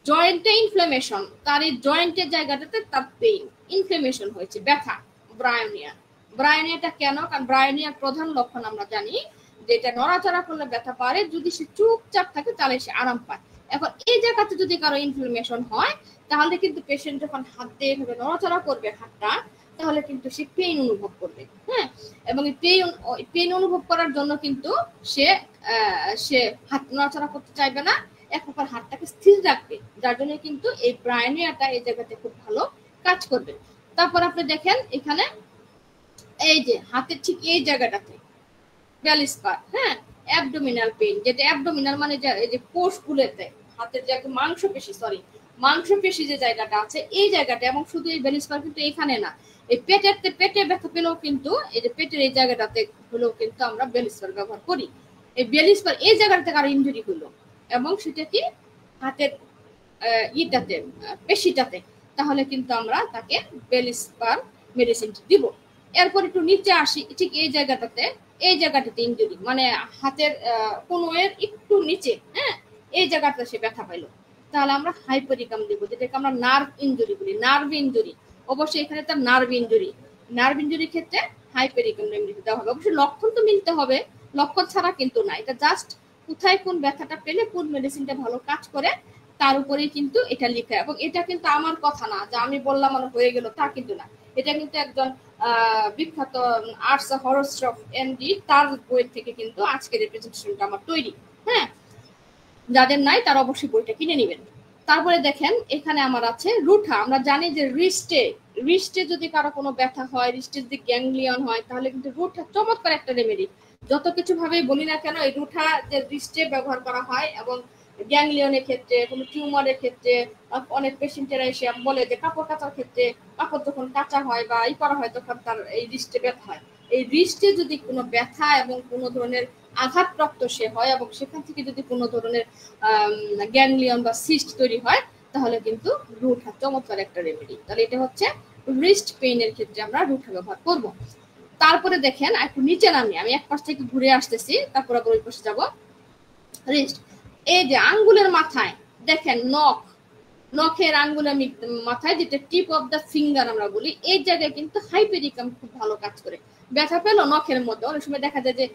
জয়েন্টে ইনফ্লামেশন, তার এই জয়েন্টের জায়গাটাতে তার পেইন ইনফ্লামেশন হয়েছে, ব্যথা, ব্রায়োনিয়াটা কেন? কারণ ব্রায়োনিয়ার প্রধান লক্ষণ আমরা জানি যে এটা নড়াচড়া করলে ব্যথা পারে, যদি সে চুপচাপ থাকে তাহলে সে আরাম পায়। এখন এই জায়গাতে যদি কারো ইনফ্লামেশন হয়, তাহলে কিন্তু পেশেন্ট যখন হাত দিয়ে এভাবে নড়াচড়া করবে হাতটা, তাহলে কিন্তু সে পেইন অনুভব করবে। হ্যাঁ, এবং পেইন অনুভব করার জন্য কিন্তু সে হাত নড়াচড়া করতে চাইবে না, এক প্রকার হাতটাকে স্থির রাখবে, যার জন্য কিন্তু এই ব্রায়োনিয়াটা এই জায়গাতে খুব ভালো কাজ করবে। তারপর আপনি দেখেন এখানে এই যে হাতের ঠিক এই জায়গাটাতে বেলি স্পার, হ্যাঁ, অ্যাবডোমিনাল পেইন, যেটা অ্যাবডোমিনাল মানে এই যে কোষগুলোতে হাতের যে মাংসপেশি যে জায়গাটা আছে এই জায়গাটা, এবং শুধু এই বেলি স্পার কিন্তু এখানে না, এই পেটে ব্যথা পেলেও কিন্তু এই যে পেটের এই জায়গাটাতে হলেও কিন্তু আমরা বেলি স্পার ব্যবহার করি। এই বেলি স্পার এই জায়গাটাতে কারো ইনজুরি হলো এবং সেটা কি হাতের পেশিটাতে, তাহলে কিন্তু আমরা তাকে বেলি স্পার মেডিসিনটি দিব। এরপর একটু নিচে আসি, ঠিক এই জায়গাটাতে ইনজুরি, মানে হাতের কোনোয়ের একটু নিচে, হ্যাঁ, এই জায়গাটা সে ব্যথা পাইলো, তাহলে আমরা হাইপোরিকাম দিব, যেটাকে আমরা নার্ভ ইনজুরি বলি। নার্ভ ইনজুরি অবশ্যই এখানে তার নার্ভ ইনজুরির ক্ষেত্রে হাইপোরিকাম রেমেডি দেওয়া হবে। অবশ্যই লক্ষণ তো মিলতে হবে, লক্ষণ ছাড়া কিন্তু না, এটা জাস্ট কোথায় কোন ব্যথাটা পেলে কোন মেডিসিনটা ভালো কাজ করে তার উপরেই কিন্তু এটা লেখা, এবং এটা কিন্তু আমার কথা না যে আমি বললাম আর হয়ে গেল, তা কিন্তু না। এটা কিন্তু একজন বিখ্যাত আর্টস হরোস্কোপ এমডি, তার বই থেকে কিন্তু আজকের এই প্রেজেন্টেশনটা আমার তৈরি। হ্যাঁ, যাদের নাই তারা অবশ্যই বইটা কিনে নেবেন। তারপরে দেখেন এখানে আমার আছে রুঠা। আমরা জানি যে রিস্টে যদি কারো কোনো ব্যথা হয়, রিস্টে যদি গ্যাংলিয়ন হয়, তাহলে কিন্তু রুঠা চমৎকার একটা রেমেডি। যত কিছু ভাবেই বলি না কেন, এই রুঠা যে রিস্টে ব্যবহার করা হয়, এবং গ্যাংলিয়নের ক্ষেত্রে, কোনো টিউমারের ক্ষেত্রে, অনেক পেশেন্টেরা এসে বলে যে কাপড় কাচার ক্ষেত্রে কাপড় যখন কাঁচা হয় বা ই করা হয় তখন তার এই রিস্টে ব্যথা হয়। এই রিস্টে যদি কোনো ব্যথা এবং কোনো ধরনের আঘাতপ্রাপ্ত সে হয়, এবং সেখান থেকে যদি কোনো ধরনের গ্যাংলিয়ন বা সিস্ট তৈরি হয়, তাহলে কিন্তু রুঠা চমৎকার একটা রেমেডি। তাহলে এটা হচ্ছে রিস্ট পেইনের ক্ষেত্রে আমরা রুঠা ব্যবহার করব। তারপরে দেখেন একটু নিচে নামি, আমি এক পাশ থেকে ঘুরে আসতেছি, তারপর আবার ওই পাশে যাবো। রিস্ট, এই যে আঙ্গুলের মাথায় দেখেন নখের আঙ্গুলের মাথায়, যেটা টিপ অফ দ্য ফিঙ্গার আমরা বলি, এই জায়গায় কিন্তু হাইপেরিকাম খুব ভালো কাজ করে। ব্যথা পেলো নখের মধ্যে, অনেক সময় দেখা যায় যে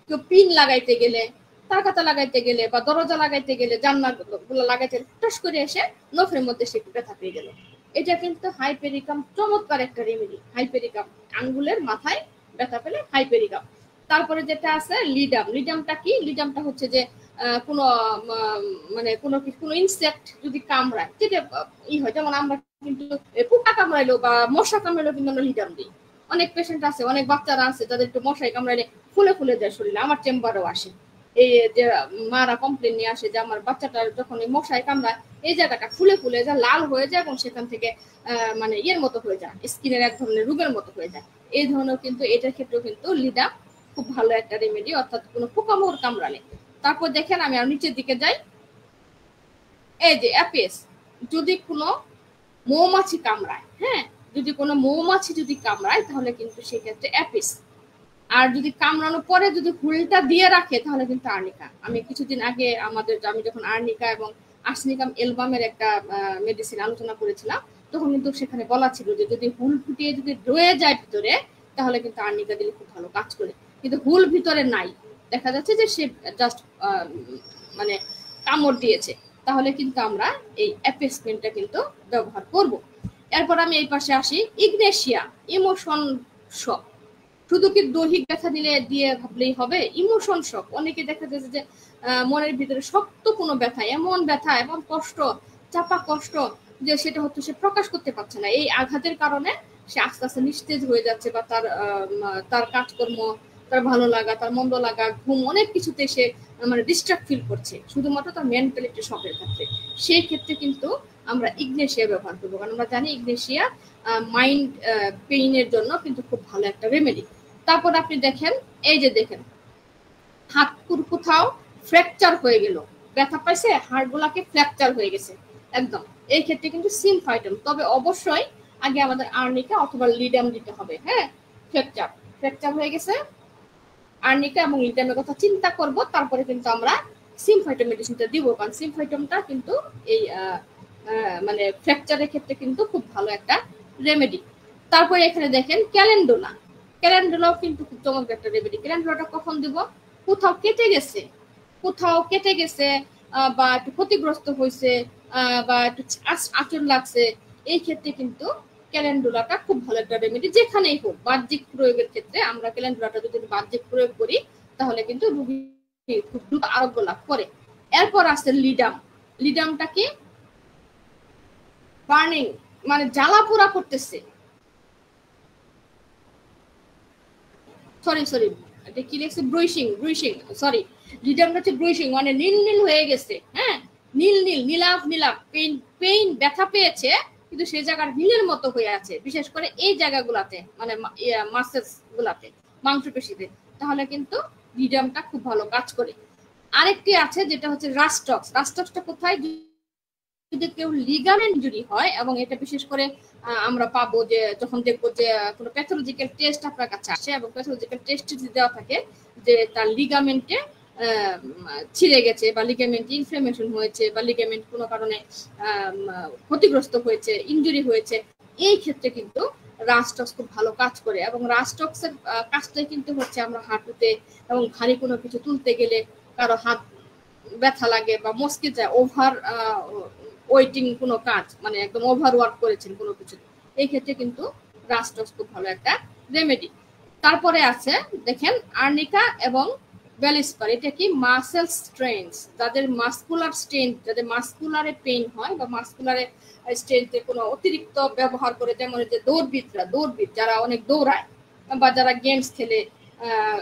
কেউ পিন লাগাইতে গেলে, তারকাতা লাগাইতে গেলে, বা দরজা লাগাইতে গেলে, জানলা গুলো লাগাইতে টস করে এসে নখের মধ্যে সে ব্যথা পেয়ে গেল। এটা কিন্তু হাইপেরিকাম চমৎকার একটা রেমেডি। হাইপেরিকাম, আঙ্গুলের মাথায় ব্যথা পেলে হাইপেরিকাম। তারপরে যেটা আছে লিডাম। লিডামটা কি? লিডামটা হচ্ছে যে কোনো মানে কোনো ইনসেক্ট যদি কামড়ায়, যেটা ই হয়, যেমন আমরা কিন্তু পোকা কামড়াইলো বা মশা কামড়াইলো কিন্তু আমরা লিডাম দিই। অনেক পেশেন্ট আছে, অনেক বাচ্চারা আছে যাদের একটু মশাই কামড়াইলে ফুলে ফুলে যায় শরীরে। আমার চেম্বারেও আসে এই যে মারা কমপ্লেন নিয়ে আসে যে আমার বাচ্চাটার যখন এই মশাই কামড়ায় এই জায়গাটা ফুলে ফুলে যায়, লাল হয়ে যায়, এবং সেখান থেকে মানে ইয়ের মতো হয়ে যায়, স্কিনের এক ধরনের রোগের মতো হয়ে যায়। এই ধরনের কিন্তু এটার ক্ষেত্রেও কিন্তু লিডাম খুব ভালো একটা রেমেডি, অর্থাৎ কোনো পোকামাকড় কামড়ালে। তারপর দেখেন আমি আর নিচের দিকে যাই, এই যে অ্যাপিস, যদি কোনো মৌমাছি কামড়ায়, হ্যাঁ, যদি কোনো মৌমাছি যদি কামড়ায় তাহলে কিন্তু সেক্ষেত্রে অ্যাপিস। আর যদি কামড়ানোর পরে যদি হুলটা দিয়ে রাখে তাহলে কিন্তু আর্নিকা। আমি কিছুদিন আগে আমি যখন আর্নিকা এবং আর্সেনিকাম এলবামের একটা মেডিসিন আলোচনা করেছিলাম, তখন কিন্তু সেখানে বলা ছিল যে যদি হুল ফুটিয়ে যদি রয়ে যায় ভিতরে, তাহলে কিন্তু আর্নিকা দিলে খুব ভালো কাজ করে। কিন্তু হুল ভিতরে নাই, দেখা যাচ্ছে যে সে জাস্ট মানে কামড় দিয়েছে, তাহলে কিন্তু আমরা এই অ্যাপেসমেন্টটা কিন্তু ব্যবহার করব। এরপর আমি এই পাশে আসি, ইগনেশিয়া, ইমোশন শক। শুধু কি দৈহিক ব্যথা দিয়ে ভাবলেই হবে? ইমোশন শক, অনেকে দেখা যাচ্ছে যে মনের ভিতরে শক্ত কোনো ব্যথা, এমন ব্যথা, এমন কষ্ট, চাপা কষ্ট, যে সেটা হচ্ছে সে প্রকাশ করতে পারছে না। এই আঘাতের কারণে সে আস্তে আস্তে নিস্তেজ হয়ে যাচ্ছে, বা তার কাজকর্ম, তার ভালো লাগা, তার মন্দ লাগা, ঘুম, অনেক কিছুতে সে মানে ডিস্ট্রাক্ট ফিল করছে, শুধুমাত্র তার মেন্টালিটি শকের ক্ষেত্রে। সেই ক্ষেত্রে কিন্তু আমরা ইগনেশিয়া ব্যবহার করবো, কারণ আমরা জানি ইগনেশিয়া মাইন্ড পেইনের জন্য কিন্তু খুব ভালো একটা রেমেডি। তারপর আপনি দেখেন, এই যে দেখেন হাত কোথাও ফ্র্যাকচার হয়ে গেল, ব্যথা পাইছে, হাড় গুলাকে ফ্র্যাকচার হয়ে গেছে একদম, এই ক্ষেত্রে কিন্তু সিমফাইটম, তবে অবশ্যই আগে আমাদের আর্নিকা অথবা লিডাম দিতে হবে। হ্যাঁ, ফ্র্যাকচার হয়ে গেছে, আর্নিকা এবং লিডামের কথা চিন্তা করব, তারপরে কিন্তু আমরা সিমফাইটম মেডিসিনটা দিব, কারণ সিমফাইটমটা কিন্তু এই মানে ফ্র্যাকচারের ক্ষেত্রে কিন্তু খুব ভালো একটা রেমেডি। তারপরে এখানে দেখেন ক্যালেন্ডুলা। ক্যালেন্ডুলাও কিন্তু খুব চমৎকার একটা রেমেডি। ক্যালেন্ডুলাটা কখন দিব? কোথাও কেটে গেছে, বা একটু ক্ষতিগ্রস্ত হয়েছে, বা একটু আঁচড় লাগছে, এই ক্ষেত্রে কিন্তু ক্যালেন্ডুলাটা খুব ভালো একটা রেমেডি। যেখানেই হোক, বাহ্যিক প্রয়োগের ক্ষেত্রে আমরা ক্যালেন্ডুলাটা যদি বাহ্যিক প্রয়োগ করি তাহলে কিন্তু রোগী খুব দ্রুত আরোগ্য লাভ করে। এরপর আছে লিডাম। লিডামটা কি? বার্নিং, মানে জ্বালা পোড়া করতেছে, সরি এটা কি লিখছে, ব্রুইশিং, সরি, লিডামটা হচ্ছে ব্রুইশিং, মানে নীল হয়ে গেছে। হ্যাঁ, নীলাভ পেইন ব্যথা পেয়েছে, কিন্তু সেই জায়গার নীলের মতো হয়ে আছে, বিশেষ করে এই জায়গাগুলাতে, মানে মাসেলস গুলাতে, মাংসপেশিতে, তাহলে কিন্তু লিডামটা খুব ভালো কাজ করে। আরেকটি আছে যেটা হচ্ছে রাস্টক্সটা কোথায়? যদি কেউ লিগামেন্ট ইনজুরি হয়, এবং এটা বিশেষ করে আমরা পাবো যে যখন দেখবো যে কোনো প্যাথোলজিক্যাল টেস্ট আপনার কাছে আসে, এবং প্যাথোলজিক্যাল টেস্ট যদি দেওয়া থাকে যে তার লিগামেন্টে ছিঁড়ে গেছে, বা লিগামেন্ট ইনফ্লামেশন হয়েছে, বা লিগামেন্ট কোনো কারণে ক্ষতিগ্রস্ত হয়েছে, ইনজুরি হয়েছে, এই ক্ষেত্রে কিন্তু রাস্টক্স খুব ভালো কাজ করে। এবং রাস্টক্সের কাজটাই কিন্তু হচ্ছে আমরা হাঁটুতে এবং ভারী কোনো কিছু তুলতে গেলে, কারো হাত ব্যথা লাগে বা মস্কে যায়, ওভার ওয়েটিং কোনো কাজ, মানে একদম ওভার ওয়ার্ক করেছেন কোনো কিছু, এই ক্ষেত্রে কিন্তু রাস্টক্স খুব ভালো একটা রেমেডি। তারপরে আছে দেখেন আর্নিকা এবং ভেলিস্পার, এটা কি মাসেল স্ট্রেনস, যাদের মাসকুলার স্ট্রেন, যাদের মাসকুলারে পেইন হয় বা মাসকুলারে স্ট্রেনতে কোনো অতিরিক্ত ব্যবহার করে, যেমন যে দৌড়বিদ যারা অনেক দৌড়ায় বা যারা গেমস খেলে,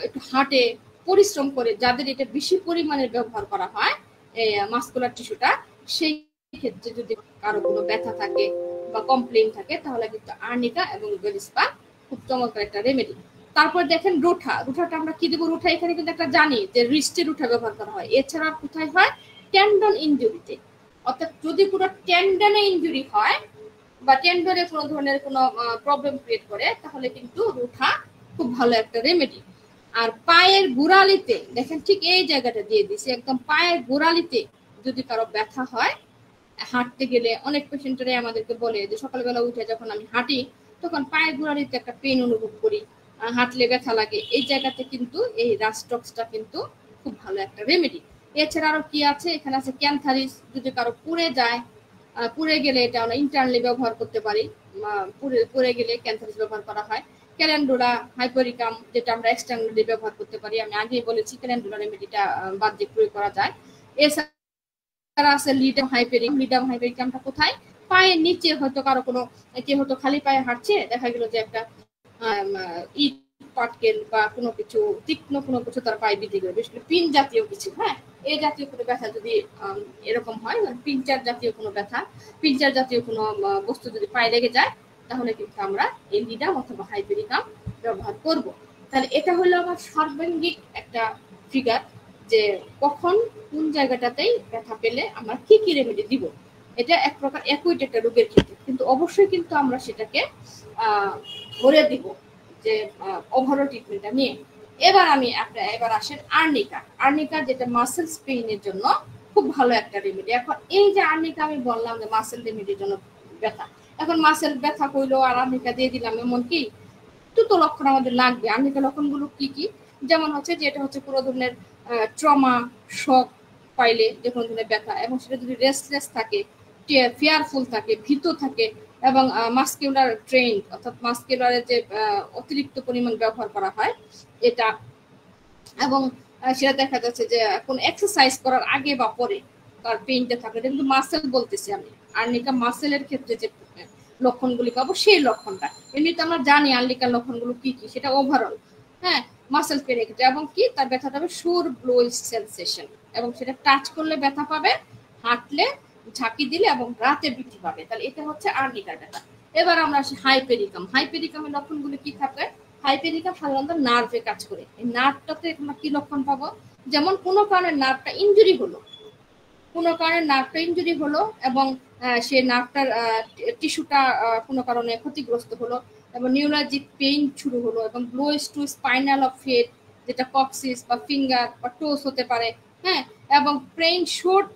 একটু হাঁটে, পরিশ্রম করে, যাদের এটা বেশি পরিমাণে ব্যবহার করা হয় এই মাসকুলার টিস্যুটা, সেই ক্ষেত্রে যদি কারো কোনো ব্যথা থাকে বা কমপ্লেইন থাকে, তাহলে কিন্তু আর্নিকা এবং ভেলিস্পার খুব চমৎকার একটা রেমেডি। তারপর দেখেন রুঠাটা আমরা কি দেবো, রুঠা এখানে কিন্তু একটা জানি যে রিস্টে রুঠা ব্যবহার করা হয়, এছাড়া কোথায় হয় টেন্ডন ইনজুরিতে, অর্থাৎ যদি পুরো টেন্ডনে ইনজুরি হয় বা টেন্ডনে কোনো ধরনের কোনো প্রবলেম ক্রিয়েট করে, তাহলে কিন্তু রুঠা খুব ভালো একটা রেমেডি। আর পায়ের গোড়ালিতে দেখেন ঠিক এই জায়গাটা দিয়ে দিছি, একদম পায়ের গোড়ালিতে যদি কারো ব্যথা হয়, হাঁটতে গেলে অনেক পেশেন্টরাই আমাদেরকে বলে যে সকালবেলা উঠে যখন আমি হাঁটি তখন পায়ের গোড়ালিতে একটা পেন অনুভব করি, হাঁটলে ব্যথা লাগে, এই জায়গাতে কিন্তু এই রাস্টক্সটা কিন্তু খুব ভালো একটা রেমেডি। এছাড়া আরো কি আছে, এখানে আছে ক্যান্থারিস, যদি কারো পুড়ে যায়, পুড়ে গেলে এটা আমরা ইন্টারনালি ব্যবহার করতে পারি, পুড়ে গেলে ক্যান্থারিস ব্যবহার করা হয়। ক্যালেন্ডুলা হাইপোরিকাম, যেটা আমরা এক্সটার্নালি ব্যবহার করতে পারি, আমি আগেই বলেছি ক্যালেন্ডুলা রেমেডিটা বাহ্যিক প্রয়োগ করা যায়। এছাড়া আছে লিডাম হাইপেরিকামটা কোথায়, পায়ের নিচে হয়তো কারো কোনো, কে হয়তো খালি পায়ে হাঁটছে, দেখা গেল যে একটা ইট পাটকেল বা কোনো কিছু তীক্ষ্ণ কোনো কিছু তার পায়ে বিধে গেল, বিশেষ করে পিন জাতীয় কিছু, হ্যাঁ এই জাতীয় কোনো ব্যথা যদি এরকম হয়, পিঞ্চার জাতীয় কোনো ব্যথা, পিঞ্চার জাতীয় কোনো বস্তু যদি পায়ে লেগে যায়, তাহলে কিন্তু আমরা এই লিডাম অথবা হাইপেরিকাম ব্যবহার করব। তাহলে এটা হলো আমার সর্বাঙ্গিক একটা ফিগার, যে কখন কোন জায়গাটাতেই ব্যথা পেলে আমরা কি কি রেমেডি দিব। এটা এক প্রকার অ্যাকুইট একটা রোগের ক্ষেত্রে, কিন্তু অবশ্যই কিন্তু আমরা সেটাকে ধরে দিব যে ওভারঅল ট্রিটমেন্টটা নিয়ে। এবার আসেন আর্নিকা, যেটা মাসেল স্পেইনের জন্য খুব ভালো একটা রেমেডি। এখন এই যে আর্নিকা আমি বললাম যে মাসেল রেমেডির জন্য ব্যথা, এখন মাসেল ব্যথা কইলো আর আর্নিকা দিয়ে দিলাম, এমন কি দুটো লক্ষণ আমাদের লাগবে। আর্নিকা লক্ষণগুলো কি কি, যেমন হচ্ছে যে এটা হচ্ছে পুরো ধরনের ট্রমা, শক পাইলে যে কোনো ধরনের ব্যথা, এবং সেটা যদি রেস্টলেস থাকে, ফিয়ারফুল থাকে, ভীত থাকে, এবং মাস্কিউলার ট্রেন, অর্থাৎ মাস্কিউলারের যে অতিরিক্ত পরিমাণ ব্যবহার করা হয় এটা, এবং সেটা দেখা যাচ্ছে যে কোন এক্সারসাইজ করার আগে বা পরে তার পেইনটা থাকে, এটা কিন্তু মাসেল বলতেছি আমি। আর্নিকা মাসেলের ক্ষেত্রে যে লক্ষণগুলি পাবো সেই লক্ষণটা, এমনিতে আমরা জানি আর্নিকার লক্ষণগুলো কি কি, সেটা ওভারঅল, হ্যাঁ মাসেল পেনের ক্ষেত্রে, এবং কি তার ব্যথাটা হবে সুর ব্লোই সেন্সেশন, এবং সেটা টাচ করলে ব্যথা পাবে, হাঁটলে, ঝাঁকি দিলে এবং রাতে বৃদ্ধি পাবে। তাহলে এটা হচ্ছে আর্নিকার ব্যথা। এবার আমরা আসি হাইপেরিকামের লক্ষণগুলো কি থাকে। হাইপেরিকাম সাধারণত নার্ভে কাজ করে, এই নার্ভটাতে আমরা কি লক্ষণ পাবো, যেমন কোনো কারণে নার্ভটা ইনজুরি হলো, এবং সে নার্ভটার টিস্যুটা কোনো কারণে ক্ষতিগ্রস্ত হলো, এবং নিউরালজিক পেইন শুরু হলো, এবং blows to spinal of head, যেটা কক্সিস বা ফিঙ্গার বা টোস হতে পারে, হ্যাঁ, এবং pain short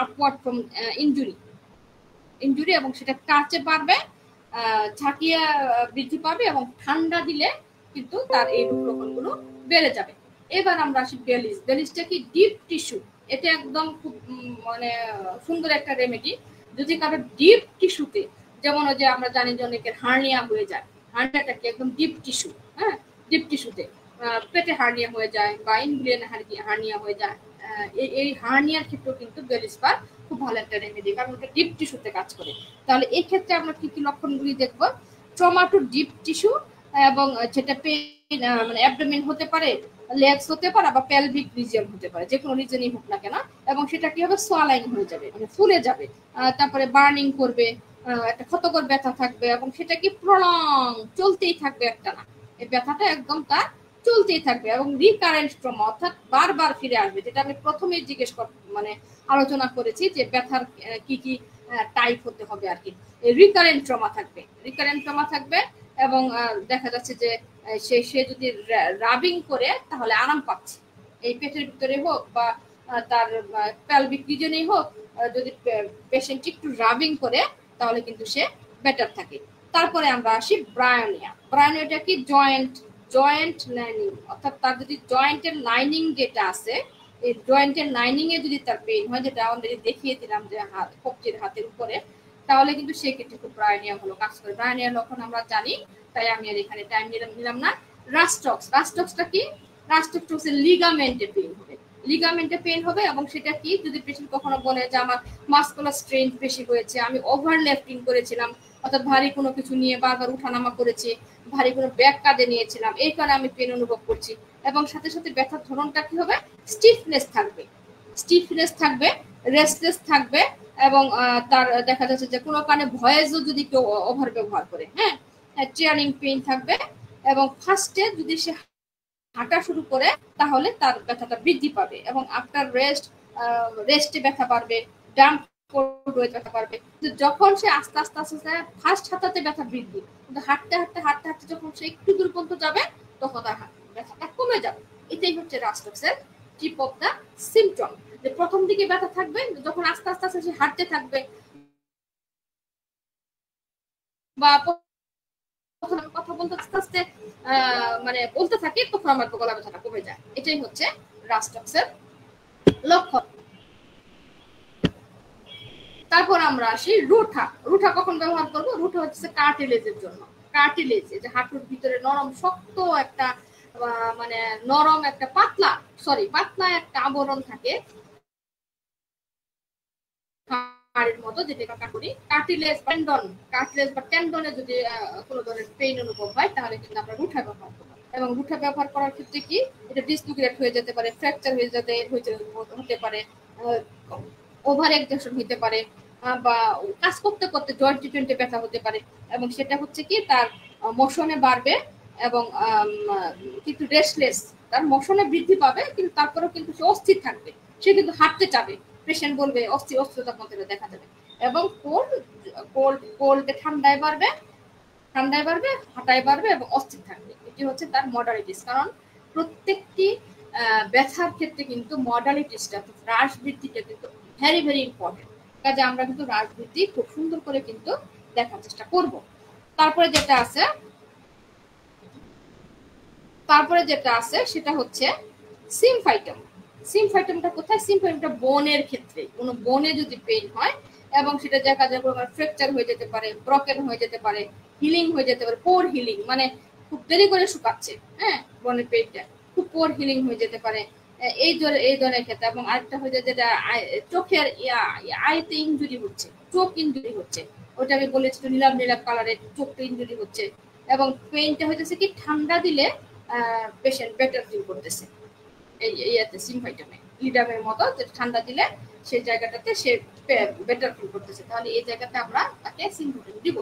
upward from injury, এবং সেটা কাছে পারবে, ঝাঁকিয়ে বৃদ্ধি পাবে, এবং ঠান্ডা দিলে কিন্তু তার এই রূপ লক্ষণগুলো বেড়ে যাবে। এবার আমরা আসি বেলিসটা কি ডিপ টিস্যু, এটা একদম খুব মানে সুন্দর একটা রেমেডি। যদি কারো ডিপ টিস্যুতে, যেমন যে আমরা জানি যে অনেকের হার্নিয়া হয়ে যায়, হার্নিয়াটা কি একদম ডিপ টিস্যু, হ্যাঁ ডিপ টিস্যুতে পেটে হার্নিয়া হয়ে যায় বা ইনগুলিয়ান হার্নিয়া হয়ে যায়, এই হার্নিয়ার ক্ষেত্রেও কিন্তু বেলিসপার খুব ভালো একটা রেমেডি, কারণ ওটা ডিপ টিস্যুতে কাজ করে। তাহলে এই ক্ষেত্রে আমরা কি কি লক্ষণগুলি দেখবো, ট্রমা টু ডিপ টিস্যু, এবং যেটা পেইন মানে অ্যাবডোমেন হতে পারে, লেগস হতে পারে, বা পেলভিক রিজিয়ন হতে পারে, যে কোনো রিজনই হোক না কেন, এবং সেটা কি হবে সোয়ালাইন হয়ে যাবে, মানে ফুলে যাবে, তারপরে বার্নিং করবে, একটা ক্ষতকর ব্যথা থাকবে, এবং সেটা কি প্রলং চলতেই থাকবে একটা না, এই ব্যথাটা একদম তার চলতেই থাকবে, এবং রিকারেন্ট ট্রমা, অর্থাৎ বারবার ফিরে আসবে, যেটা আমি প্রথমেই মানে আলোচনা করেছি যে ব্যথার কি কি টাইপ হতে হবে আর কি। রিকারেন্ট ট্রমা থাকবে, এবং দেখা যাচ্ছে যে সে যদি রাবিং করে তাহলে আরাম পাচ্ছে, এই পেটের ভিতরে হোক বা তার পেলভিক রিজনেই হোক, যদি পেশেন্ট একটু রাবিং করে তাহলে কিন্তু সে বেটার থাকে। তারপরে আমরা আসি ব্রায়োনিয়াটা কি জয়েন্ট লাইনিং, অর্থাৎ তার যদি জয়েন্টের লাইনিং যেটা আছে, এই জয়েন্টের লাইনিং এ যদি তার পেইন হয়, যেটা অলরেডি দেখিয়ে দিলাম যে কবজির হাতের উপরে, তাহলে কিন্তু সেক্ষেত্রে খুব ব্রায়োনিয়া হলো কাজ করে। ব্রায়োনিয়ার লক্ষণ আমরা জানি, তাই আমি আর এখানে টাইম নিলাম না। রাস্টক্স, রাস্টক্সটা কি? রাস্টক্স হচ্ছে লিগামেন্টে পেইন হবে, লিগামেন্টে পেইন হবে। এবং সেটা কি, যদি পেশেন্ট কখনো বলে যে আমার মাসকুলার স্ট্রেন বেশি হয়েছে, আমি ওভার লিফটিং করেছিলাম, অর্থাৎ ভারী কোনো কিছু নিয়ে বারবার উঠানামা করেছি, ভারী কোনো ব্যাগ কাঁধে নিয়েছিলাম, এই কারণে আমি পেন অনুভব করছি। এবং সাথে সাথে ব্যথার ধরনটা কি হবে? স্টিফনেস থাকবে, স্টিফনেস থাকবে, রেস্টলেস থাকবে। এবং তার দেখা যাচ্ছে যে কোনো কারণে ভয়েসও যদি কেউ ওভার ব্যবহার করে, হ্যাঁ, চেয়ারিং পেইন থাকবে। এবং ফার্স্টে যদি সে হাঁটা শুরু করে, তাহলে তার ব্যথাটা বৃদ্ধি পাবে। এবং আফটার রেস্টে ব্যথা বাড়বে, ডাম্প ব্যথা বাড়বে। যখন সে আস্তে আস্তে আস্তে ফার্স্ট হাঁটাতে ব্যথা বৃদ্ধি, কিন্তু হাঁটতে হাঁটতে হাঁটতে হাঁটতে যখন সে একটু দূর পর্যন্ত যাবে, তখন তার ব্যথাটা কমে যাবে। এটাই হচ্ছে রাস্টক্সের টিপ অফ দা সিমটম। যে প্রথম দিকে ব্যথা থাকবে, যখন আস্তে আস্তে আস্তে সে হাঁটতে থাকবে বা কথা বলতে আস্তে আস্তে মানে বলতে থাকে, তখন আমার গলা ব্যথাটা কমে যায়। এটাই হচ্ছে রাস্টক্সের লক্ষণ। তারপর আমরা আসি রুঠা। রুঠা কখন ব্যবহার করব? রুঠা হচ্ছে কার্টিলেজের জন্য। কার্টিলেজ, যে হাঁটুর ভিতরে নরম শক্ত একটা মানে নরম একটা পাতলা একটা আবরণ থাকে হাড়ের মতো, যেটা করি কার্টিলেজ টেন্ডন, কার্টিলেজ বা টেন্ডনে যদি কোনো ধরনের পেইন অনুভব হয়, তাহলে কিন্তু আমরা রুঠা ব্যবহার করব। এবং রুঠা ব্যবহার করার ক্ষেত্রে কি, এটা ডিসলোকেট হয়ে যেতে পারে, ফ্র্যাকচার হতে পারে, ওভার এক্সটেনশন হতে পারে, বা কাজ করতে করতে জয়েন্টে ব্যথা হতে পারে। এবং সেটা হচ্ছে কি, তার মোশনে বাড়বে এবং কিন্তু রেস্টলেস, তার মোশনে বৃদ্ধি পাবে, কিন্তু তারপরেও কিন্তু সে অস্থির থাকবে, সে কিন্তু হাঁটতে চাবে। পেশেন্ট বলবে অস্থিরতার মধ্যে দেখা যাবে। এবং কোল্ডে ঠান্ডায় বাড়বে, হাঁটায় বাড়বে এবং অস্থির থাকবে। এটি হচ্ছে তার মডালিটিস। কারণ প্রত্যেকটি ব্যথার ক্ষেত্রে কিন্তু মডালিটিসটা, হ্রাস বৃদ্ধিটা কিন্তু ভেরি ভেরি ইম্পর্টেন্ট। কাজে আমরা কিন্তু হ্রাস বৃদ্ধি খুব সুন্দর করে কিন্তু দেখার চেষ্টা করব। তারপরে যেটা আছে সেটা হচ্ছে সিমফাইটম। সিমফাইটমটা কোথায়? সিমফাইটমটা বোনের ক্ষেত্রে, কোনো বোনে যদি পেইন হয় এবং সেটা দেখা যায় ফ্র্যাকচার হয়ে যেতে পারে, ব্রকেন হয়ে যেতে পারে, হিলিং হয়ে যেতে পারে, পোর হিলিং, মানে খুব দেরি করে শুকাচ্ছে, হ্যাঁ, বোনের পেইনটা খুব পোর হিলিং হয়ে যেতে পারে এই ধরনের ক্ষেত্রে। এবং আরেকটা হয়ে যায় যেটা চোখের আইতে ইনজুরি হচ্ছে, চোখ ইনজুরি হচ্ছে, ওটা আমি বলেছি নীলাভ কালারের চোখটা ইনজুরি হচ্ছে। এবং পেইনটা হইতেছে কি, ঠান্ডা দিলে পেশেন্ট বেটার ফিল করতেছে, সিমফাইটমে লিডামের মতো, যে ঠান্ডা দিলে সেই জায়গাটাতে সে বেটার ফিল করতেছে, তাহলে এই জায়গাতে আমরা তাকে সিমফাইটম দিব।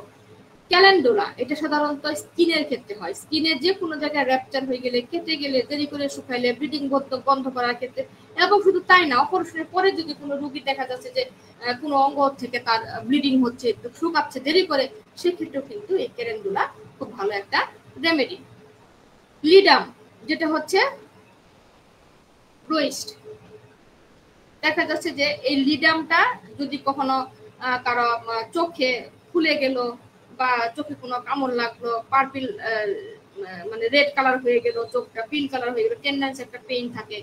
ক্যালেন্ডুলা, এটা সাধারণত স্কিনের ক্ষেত্রে হয়। স্কিনের যে কোনো জায়গায় র্যাপচার হয়ে গেলে, কেটে গেলে, দেরি করে শুকাইলে, ব্লিডিং বন্ধ করার ক্ষেত্রে। এবং শুধু তাই না, অপারেশনের পরে যদি কোনো রোগী দেখা যাচ্ছে যে কোনো অঙ্গ থেকে তার ব্লিডিং হচ্ছে, শুকাচ্ছে দেরি করে, সেক্ষেত্রেও কিন্তু এই ক্যালেন্ডুলা খুব ভালো একটা রেমেডি। লিডাম, যেটা হচ্ছে ব্রোয়েস্ট, দেখা যাচ্ছে যে এই লিডামটা যদি কখনো কারো চোখে ফুলে গেল, বা চোখে কোনো কামড় লাগলো, পার্পল মানে রেড কালার হয়ে গেল, চোখটা পিঙ্ক কালার হয়ে গেল, টেন্ডেন্সি একটা পেইন থাকে,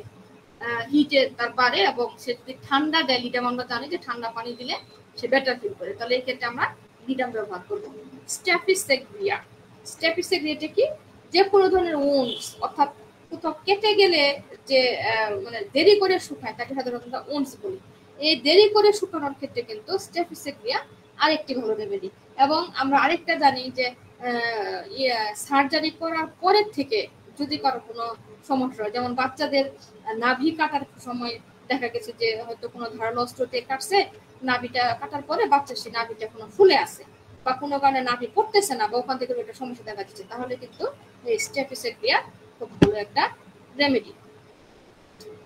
হিটে তার বাড়ে। এবং সে যদি ঠান্ডা দেয়, লিডাম আমরা জানি যে ঠান্ডা পানি দিলে সে বেটার ফিল করে, তাহলে এই ক্ষেত্রে আমরা লিডাম ব্যবহার করবো। স্ট্যাফিসেগ্রিয়া, স্ট্যাফিসেগ্রিয়াটা কি, যে কোনো ধরনের উন্স, অর্থাৎ কোথাও কেটে গেলে যে মানে দেরি করে শুকায়, তাকে সাধারণত উন্স বলি। এই দেরি করে শুকানোর ক্ষেত্রে কিন্তু স্ট্যাফিসেগ্রিয়া আরেকটি ভালো রেমেডি। এবং আমরা আরেকটা জানি যে সার্জারি করার পরের থেকে যদি কারো কোনো সমস্যা হয়, যেমন বাচ্চাদের নাভি কাটার সময় দেখা গেছে যে হয়তো কোনো ধারালো অস্ত্রতে কাটছে, নাভিটা কাটার পরে বাচ্চার সেই নাভিটা কোনো ফুলে আসে, বা কোনো কারণে নাভি পড়তেছে না, বা ওখান থেকে একটা সমস্যা দেখা যাচ্ছে, তাহলে কিন্তু এই স্ট্যাফিসেগ্রিয়া খুব ভালো একটা রেমেডি।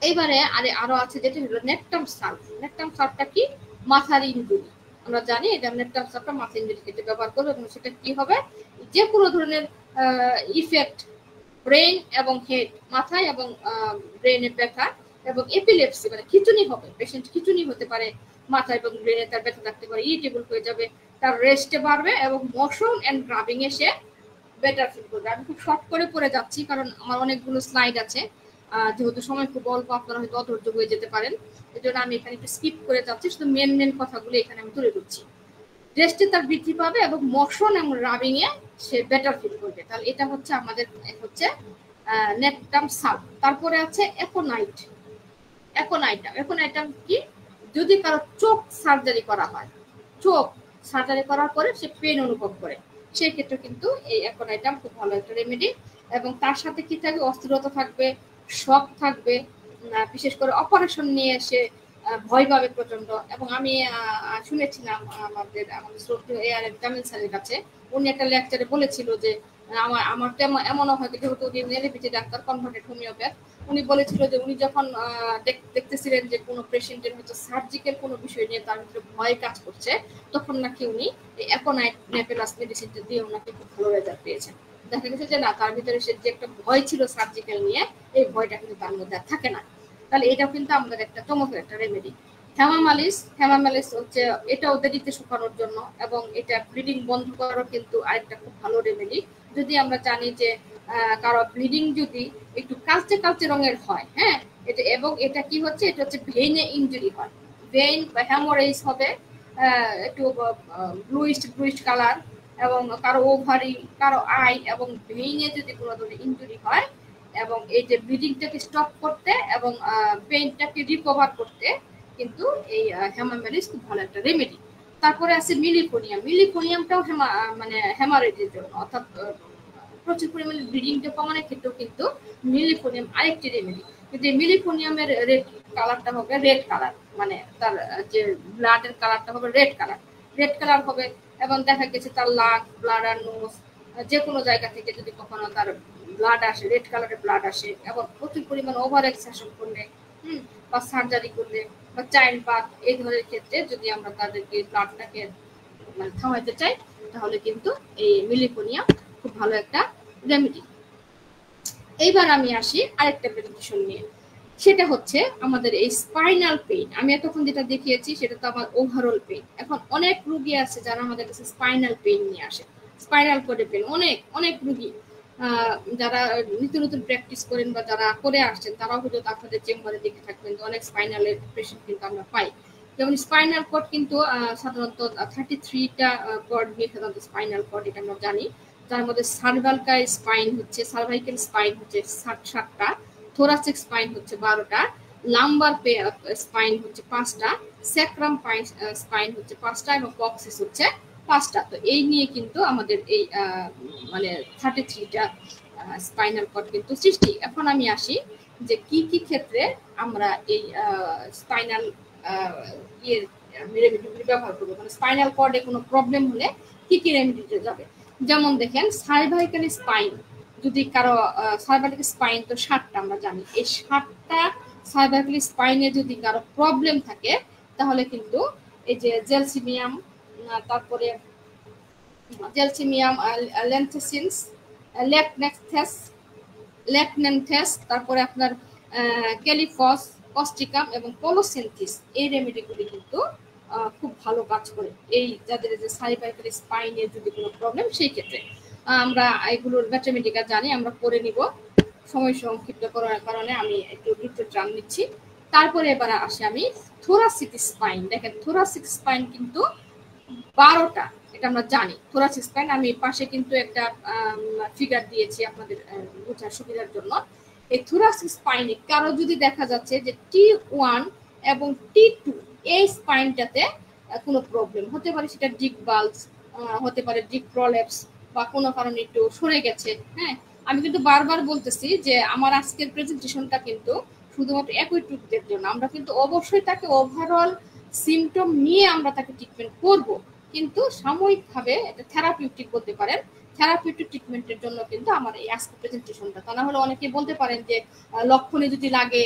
এইবারে আরো আছে যেটা হলো নেকটাম সাল্ভ। নেকটাম সাল্ভটা কি? মাথার ইনজুরি, আমরা জানি এটা নেকটাম সাল্ভটা মাথার ইনজুরি ক্ষেত্রে ব্যবহার করবো। এবং সেটা কি হবে? যে কোনো ধরনের ইফেক্ট ব্রেন এবং হেড, মাথায় এবং ব্রেনে ব্যথা এবং এপিলেপসি, মানে খিচুনি হবে, পেশেন্ট খিচুনি হতে পারে, মাথা এবং ব্রেনে তার ব্যথা থাকতে পারে, ইরিটেবল হয়ে যাবে, তার রেস্টে বাড়বে এবং মোশন এন্ড গ্রাবিং এ সে বেটার ফিল করবে। আমি খুব শর্ট করে পড়ে যাচ্ছি কারণ আমার অনেকগুলো স্লাইড আছে, যেহেতু সময় খুব অল্প, আপনারা হয়তো অধৈর্য হয়ে যেতে পারেন, এই জন্য আমি এখানে একটু স্কিপ করে যাচ্ছি, শুধু মেন কথাগুলো এখানে আমি তুলে ধরছি। রেস্টে তার বৃদ্ধি পাবে এবং মোশন এবং রাবিং এ সে বেটার ফিল করবে। তাহলে এটা হচ্ছে আমাদের হচ্ছে নেকটাম সাব। তারপরে আছে অ্যাকোনাইট। অ্যাকোনাইটাম কি? যদি কারো চোখ সার্জারি করা হয়, চোখ সার্জারি করার পরে সে পেন অনুভব করে, সেই ক্ষেত্রে কিন্তু এই অ্যাকোনাইটাম খুব ভালো একটা রেমেডি। এবং তার সাথে কি থাকবে? অস্থিরতা থাকবে, শক থাকবে, বিশেষ করে অপারেশন নিয়ে সে ভয় পাবে প্রচন্ড। এবং আমি শুনেছিলাম আমাদের শ্রদ্ধেয় ARM তামিল স্যারের কাছে, উনি একটা লেকচারে বলেছিল যে আমার তো এমনও হয়, যেহেতু উনি নেলিপিটি ডাক্তার, কনভার্টেড হোমিওপ্যাথ, উনি বলেছিল যে উনি যখন দেখতেছিলেন যে কোনো পেশেন্টের হয়তো সার্জিক্যাল কোনো বিষয় নিয়ে তার ভিতরে ভয় কাজ করছে, তখন নাকি উনি অ্যাকোনাইট নেপেলাস মেডিসিনটা দিয়ে ওনাকে খুব ভালো রেজাল্ট পেয়েছেন। দেখা গেছে যে না, তার ভিতরে সে যে একটা ভয় ছিল সার্জিক্যাল নিয়ে, এই ভয়টা কিন্তু তার মধ্যে থাকে না। তাহলে এটাও কিন্তু আমাদের একটা চমকের একটা রেমেডি। হ্যামামালিস হচ্ছে এটাও দেরিতে শুকানোর জন্য, এবং এটা ব্লিডিং বন্ধ করারও কিন্তু আরেকটা খুব ভালো রেমেডি। যদি আমরা জানি যে কারো ব্লিডিং যদি একটু কালচে কালচে রঙের হয়, হ্যাঁ, এটা এবং এটা কি হচ্ছে, এটা হচ্ছে ভেইনে ইনজুরি হয়, ভেইন বা হ্যামোরেজ হবে, একটু ব্লুইশ কালার, এবং কারো ওভারি, কারো আই এবং ভেইনে যদি কোনো ধরনের ইনজুরি হয়, এবং এই যে ব্লিডিংটাকে স্টপ করতে এবং পেইনটাকে রিকভার করতে কিন্তু এই হ্যামামেলিস খুব ভালো একটা রেমেডি। তারপরে আছে মিলিফোনিয়ামটাও মানে হ্যামারেজের জন্য, অর্থাৎ প্রচুর পরিমাণে ব্লিডিংটা কমানোর ক্ষেত্রেও কিন্তু মিলিফোনিয়াম আরেকটি রেমেডি। কিন্তু এই মিলিফোনিয়ামের রেড কালারটা হবে রেড কালার, মানে তার যে ব্লাডের কালারটা হবে রেড কালার হবে। এবং দেখা গেছে তার লাং, ব্লাড আর নোজ, যে কোনো জায়গা থেকে যদি কখনো তার ব্লাড আসে, রেড কালারের ব্লাড আসে, এবং প্রচুর পরিমাণ ওভার এক্সেশন করলে, বা সার্জারি করলে, বা চাইল্ড বার্থ, এই ধরনের ক্ষেত্রে যদি আমরা তাদেরকে ব্লাডটাকে মানে থামাইতে চাই, তাহলে কিন্তু এই মিলিফোনিয়াম খুব ভালো একটা রেমেডি। এইবার আমি আসি আরেকটা প্রেজেন্টেশন নিয়ে, সেটা হচ্ছে আমাদের এই স্পাইনাল পেইন। আমি এতক্ষণ যেটা দেখিয়েছি সেটা তো আমার ওভারঅল পেইন। এখন অনেক রুগী আছে যারা আমাদের কাছে স্পাইনাল পেইন নিয়ে আসে, স্পাইনাল কোডে পেইন। অনেক রুগী যারা নিত্য নতুন প্র্যাকটিস করেন বা যারা করে আসছেন, তারাও হয়তো আপনাদের চেম্বারে দেখে থাকবেন যে অনেক স্পাইনালের পেশেন্ট কিন্তু আমরা পাই। যেমন স্পাইনাল কর্ড কিন্তু সাধারণত 33টা কর্ড নিয়ে সাধারণত স্পাইনাল কর্ড, এটা আমরা জানি। তার মধ্যে সার্ভাইকাল স্পাইন হচ্ছে 7টা, থোরাসিক স্পাইন হচ্ছে 12টা, লাম্বার স্পাইন হচ্ছে 5টা, স্যাক্রাম স্পাইন হচ্ছে 5টা, এবং কক্সিস হচ্ছে 5টা। তো এই নিয়ে কিন্তু আমাদের এই মানে 33টা স্পাইনাল কর্ড কিন্তু সৃষ্টি। এখন আমি আসি যে কি কি ক্ষেত্রে আমরা এই স্পাইনাল রেমেডিগুলি ব্যবহার করবো, মানে স্পাইনাল কর্ডে কোনো প্রবলেম হলে কি কি রেমেডিতে যাবে। যেমন দেখেন সার্ভাইকাল স্পাইন, যদি কারো সার্ভাইকাল স্পাইন তো 7টা আমরা জানি, এই 7টা সার্ভাইকাল স্পাইনে যদি কারো প্রবলেম থাকে, তাহলে কিন্তু এই যে জেলসিমিয়াম, তারপরে জেলসিমিয়াম, লেন্থেসিনস, লেকনেন্থেস, তারপরে আপনার ক্যালিফস, কস্টিকাম এবং কোলোসেন্থিস, এই রেমেডিগুলি কিন্তু খুব ভালো কাজ করে এই যাদের যে সার্ভাইকাল স্পাইনের যদি কোনো প্রবলেম, সেই ক্ষেত্রে আমরা এগুলোর ম্যাথমেটিকা জানি, আমরা করে নিব। সময় সংক্ষিপ্ত করার কারণে আমি একটু টান নিচ্ছি। তারপরে এবার আসি আমি থোরাসিক স্পাইন। দেখেন থোরাসিক স্পাইন কিন্তু 12টা, এটা আমরা জানি থোরাসিক স্পাইন। আমি পাশে কিন্তু একটা ফিগার দিয়েছি আপনাদের বোঝার সুবিধার জন্য। এই থোরাসিক স্পাইনে কারো যদি দেখা যাচ্ছে যে T1 এবং T2 এই স্পাইনটাতে কোনো প্রবলেম হতে পারে, সেটা ডিক বাল্জ হতে পারে, ডিক প্রলেপস, বা কোনো কারণে একটু সরে গেছে, হ্যাঁ। আমি কিন্তু বারবার বলতেছি যে আমার আজকের প্রেজেন্টেশনটা কিন্তু শুধুমাত্র অ্যাকুইটদের জন্য। আমরা কিন্তু অবশ্যই তাকে ওভারঅল সিমটম নিয়ে আমরা তাকে ট্রিটমেন্ট করব, কিন্তু সাময়িকভাবে এটা থেরাপিউটিক বলতে পারেন। থেরাপিউটিক ট্রিটমেন্টের জন্য কিন্তু আমার এই আজকের প্রেজেন্টেশনটা। তা না হলে অনেকে বলতে পারেন যে লক্ষণে যদি লাগে,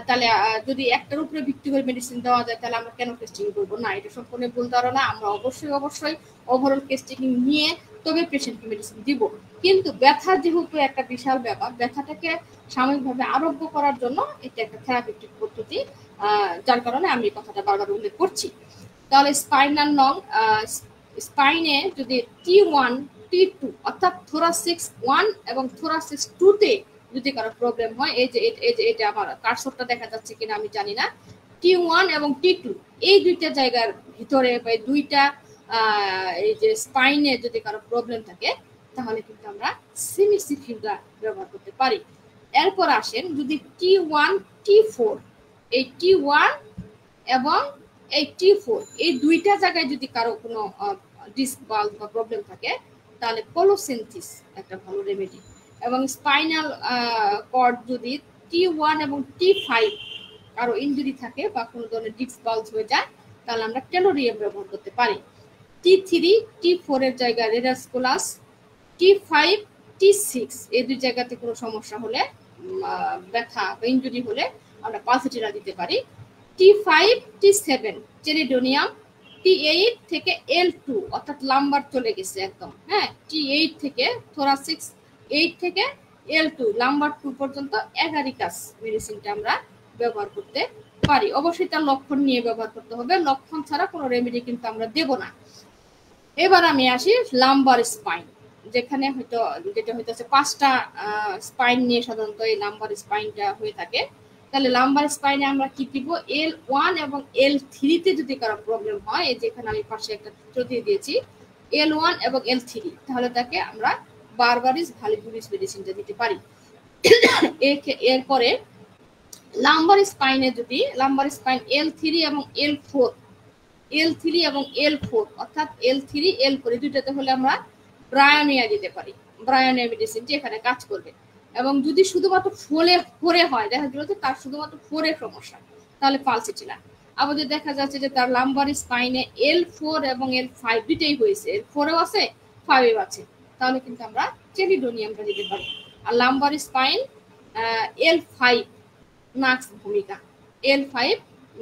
তাহলে যদি একটার উপরে ভিত্তি করে মেডিসিন দেওয়া যায়, তাহলে আমরা কেন টেস্টিং করবো? না, এটা সম্পূর্ণ ভুল ধারণা। আমরা অবশ্যই ওভারঅল টেস্টিং নিয়ে তবে পেশেন্টকে মেডিসিন দিব। কিন্তু ব্যথা যেহেতু একটা বিশাল ব্যাপার, ব্যথাটাকে সাময়িকভাবে আরোগ্য করার জন্য এটা একটা থেরাপিউটিক পদ্ধতি, যার কারণে আমি এই কথাটা বারবার উল্লেখ করছি। তাহলে স্পাইনাল নং স্পাইনে যদি T1 T2 অর্থাৎ থোরাসিক্স 1 এবং থোরাসিক্স 2 তে যদি কারো প্রবলেম হয়, এই যে এটা আমার কার্সরটা দেখা যাচ্ছে কিনা আমি জানি না, T1 এবং T2 এই দুইটা জায়গার ভিতরে বা দুইটা এই যে স্পাইনে যদি কারো প্রবলেম থাকে তাহলে কিন্তু আমরা সিমিসি ফিঙ্গার ব্যবহার করতে পারি। এরপর আসেন যদি T1 T4 এই T1 এবং এই T4 এই দুইটা জায়গায় যদি কারো কোনো ডিস্ক বাল্ব বা প্রবলেম থাকে তাহলে কোলোসেন্থিস একটা ভালো রেমেডি। এবং স্পাইনাল কর্ড যদি T1 এবং T5 কারো ইনজুরি থাকে বা কোনো ধরনের ডিস্ক বাল্ব হয়ে যায় তাহলে আমরা টেলোরিয়াম ব্যবহার করতে পারি। T3 T4 এর জায়গায় রেডাসকুলাস, T5 T6 এই দুই জায়গাতে কোনো সমস্যা হলে ব্যথা বা ইনজুরি হলে আমরা পালসেটিরা দিতে পারি। T5 T7 চেরিডোনিয়াম, T8 থেকে L2 অর্থাৎ লাম্বার চলে গেছে একদম, হ্যাঁ, T8 থেকে থোরাসিক্স 8 থেকে L2 লাম্বার 2 পর্যন্ত এগারিকাস মেডিসিনটা আমরা ব্যবহার করতে পারি। অবশ্যই তার লক্ষণ নিয়ে ব্যবহার করতে হবে, লক্ষণ ছাড়া কোনো রেমেডি কিন্তু আমরা দেব না। এবার আমি আসি লাম্বার স্পাইন, যেখানে হয়তো যেটা হইতেছে 5টা স্পাইন নিয়ে সাধারণত এই লাম্বার স্পাইনটা হয়ে থাকে। তাহলে লাম্বার স্পাইনে আমরা কি দিব, L1 এবং L3 তে যদি কারো প্রবলেম হয়, এই যেখানে আমি পাশে একটা চিত্র দিয়ে দিয়েছি L1 এবং L3, তাহলে তাকে আমরা বারবারিস ভালিবুরিস মেডিসিনটা দিতে পারি। এরপরে লাম্বার স্পাইনে যদি লাম্বার স্পাইন L3 এবং L4 অর্থাৎ L3 L4 দুইটাতে হলে আমরা ব্রায়োনিয়া দিতে পারি, ব্রায়োনিয়া মেডিসিন যেখানে কাজ করবে। এবং যদি শুধুমাত্র ফোরে হয়, দেখা গেল যে তার শুধুমাত্র ফোরে সমস্যা, তাহলে পালসেটিলা। আবার যদি দেখা যাচ্ছে যে তার লাম্বার স্পাইনে L4 এবং L5 দুইটাই হয়েছে, L4ও আছে 5ও আছে, তাহলে কিন্তু আমরা চেলিডোনিয়ামটা দিতে পারি। আর লাম্বার স্পাইন L5 নাক্স ভূমিকা, L5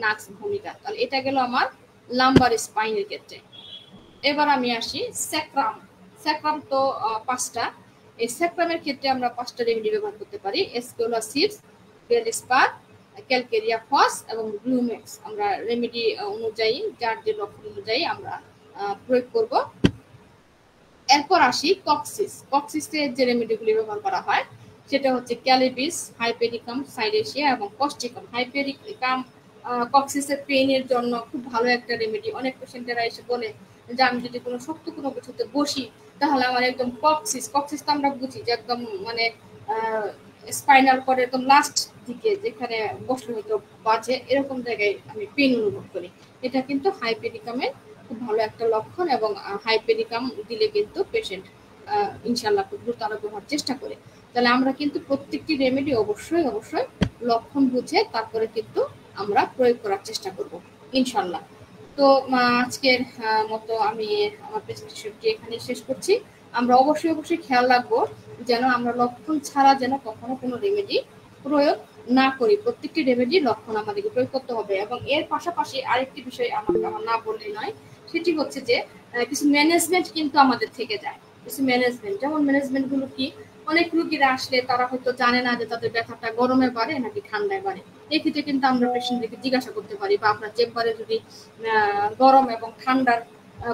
নাক্স ভূমিকা, তাহলে এটা গেল আমার লাম্বার স্পাইনের ক্ষেত্রে। এবার আমি আসি স্যাক্রাম। স্যাক্রাম তো 5টা, এই স্যাক্রামের ক্ষেত্রে আমরা 5টা রেমেডি ব্যবহার করতে পারি, এসকিউলাসিডস, বেলস্পার, ক্যালকেরিয়া ফস এবং গ্লুমেক্স। আমরা রেমেডি অনুযায়ী যার যে লক্ষণ অনুযায়ী আমরা প্রয়োগ করব। এরপর আসি কক্সিস। কক্সিসের যে রেমেডিগুলি ব্যবহার করা হয় সেটা হচ্ছে ক্যালিবিস, হাইপেরিকাম, সাইডেশিয়া এবং কস্টিকাম। হাইপেরিকাম কক্সিসের পেইনের জন্য খুব ভালো একটা রেমেডি। অনেক পেশেন্টেরা এসে বলে যে আমি যদি কোনো শক্ত কোনো কিছুতে বসি তাহলে আমার একদম কক্সিস তো আমরা বুঝি যে একদম মানে স্পাইনাল কর্ড একদম লাস্ট দিকে যেখানে বসলে হয়তো বাজে, এরকম জায়গায় আমি পেইন অনুভব করি। এটা কিন্তু হাইপেরিকামের খুব ভালো একটা লক্ষণ, এবং হাইপেরিকাম দিলে কিন্তু পেশেন্ট ইনশাল্লাহ খুব দ্রুত আরোগ্য হওয়ার চেষ্টা করে। তাহলে আমরা কিন্তু প্রত্যেকটি রেমেডি অবশ্যই লক্ষণ বুঝে তারপরে কিন্তু আমরা প্রয়োগ করার চেষ্টা করব ইনশাল্লাহ। তো আজকের মতো আমি আমার প্রেজেন্টেশনটি এখানে শেষ করছি। আমরা অবশ্যই খেয়াল রাখবো যেন আমরা লক্ষণ ছাড়া যেন কখনো কোনো রেমেডি প্রয়োগ না করি। প্রত্যেকটি রেমেডি লক্ষণ আমাদেরকে প্রয়োগ করতে হবে। এবং এর পাশাপাশি আরেকটি বিষয় আমার না বললেই নয়, সেটি হচ্ছে যে কিছু ম্যানেজমেন্ট কিন্তু আমাদের থেকে যায়। কিছু ম্যানেজমেন্ট, যেমন ম্যানেজমেন্ট গুলো কি, অনেক রুগীরা আসলে তারা হয়তো জানে না যে তাদের ব্যথাটা গরমে বাড়ে নাকি ঠান্ডায় বাড়ে। এই ক্ষেত্রে কিন্তু আমরা পেশেন্টদেরকে জিজ্ঞাসা করতে পারি, বা আপনার চেম্বারে যদি গরম এবং ঠান্ডার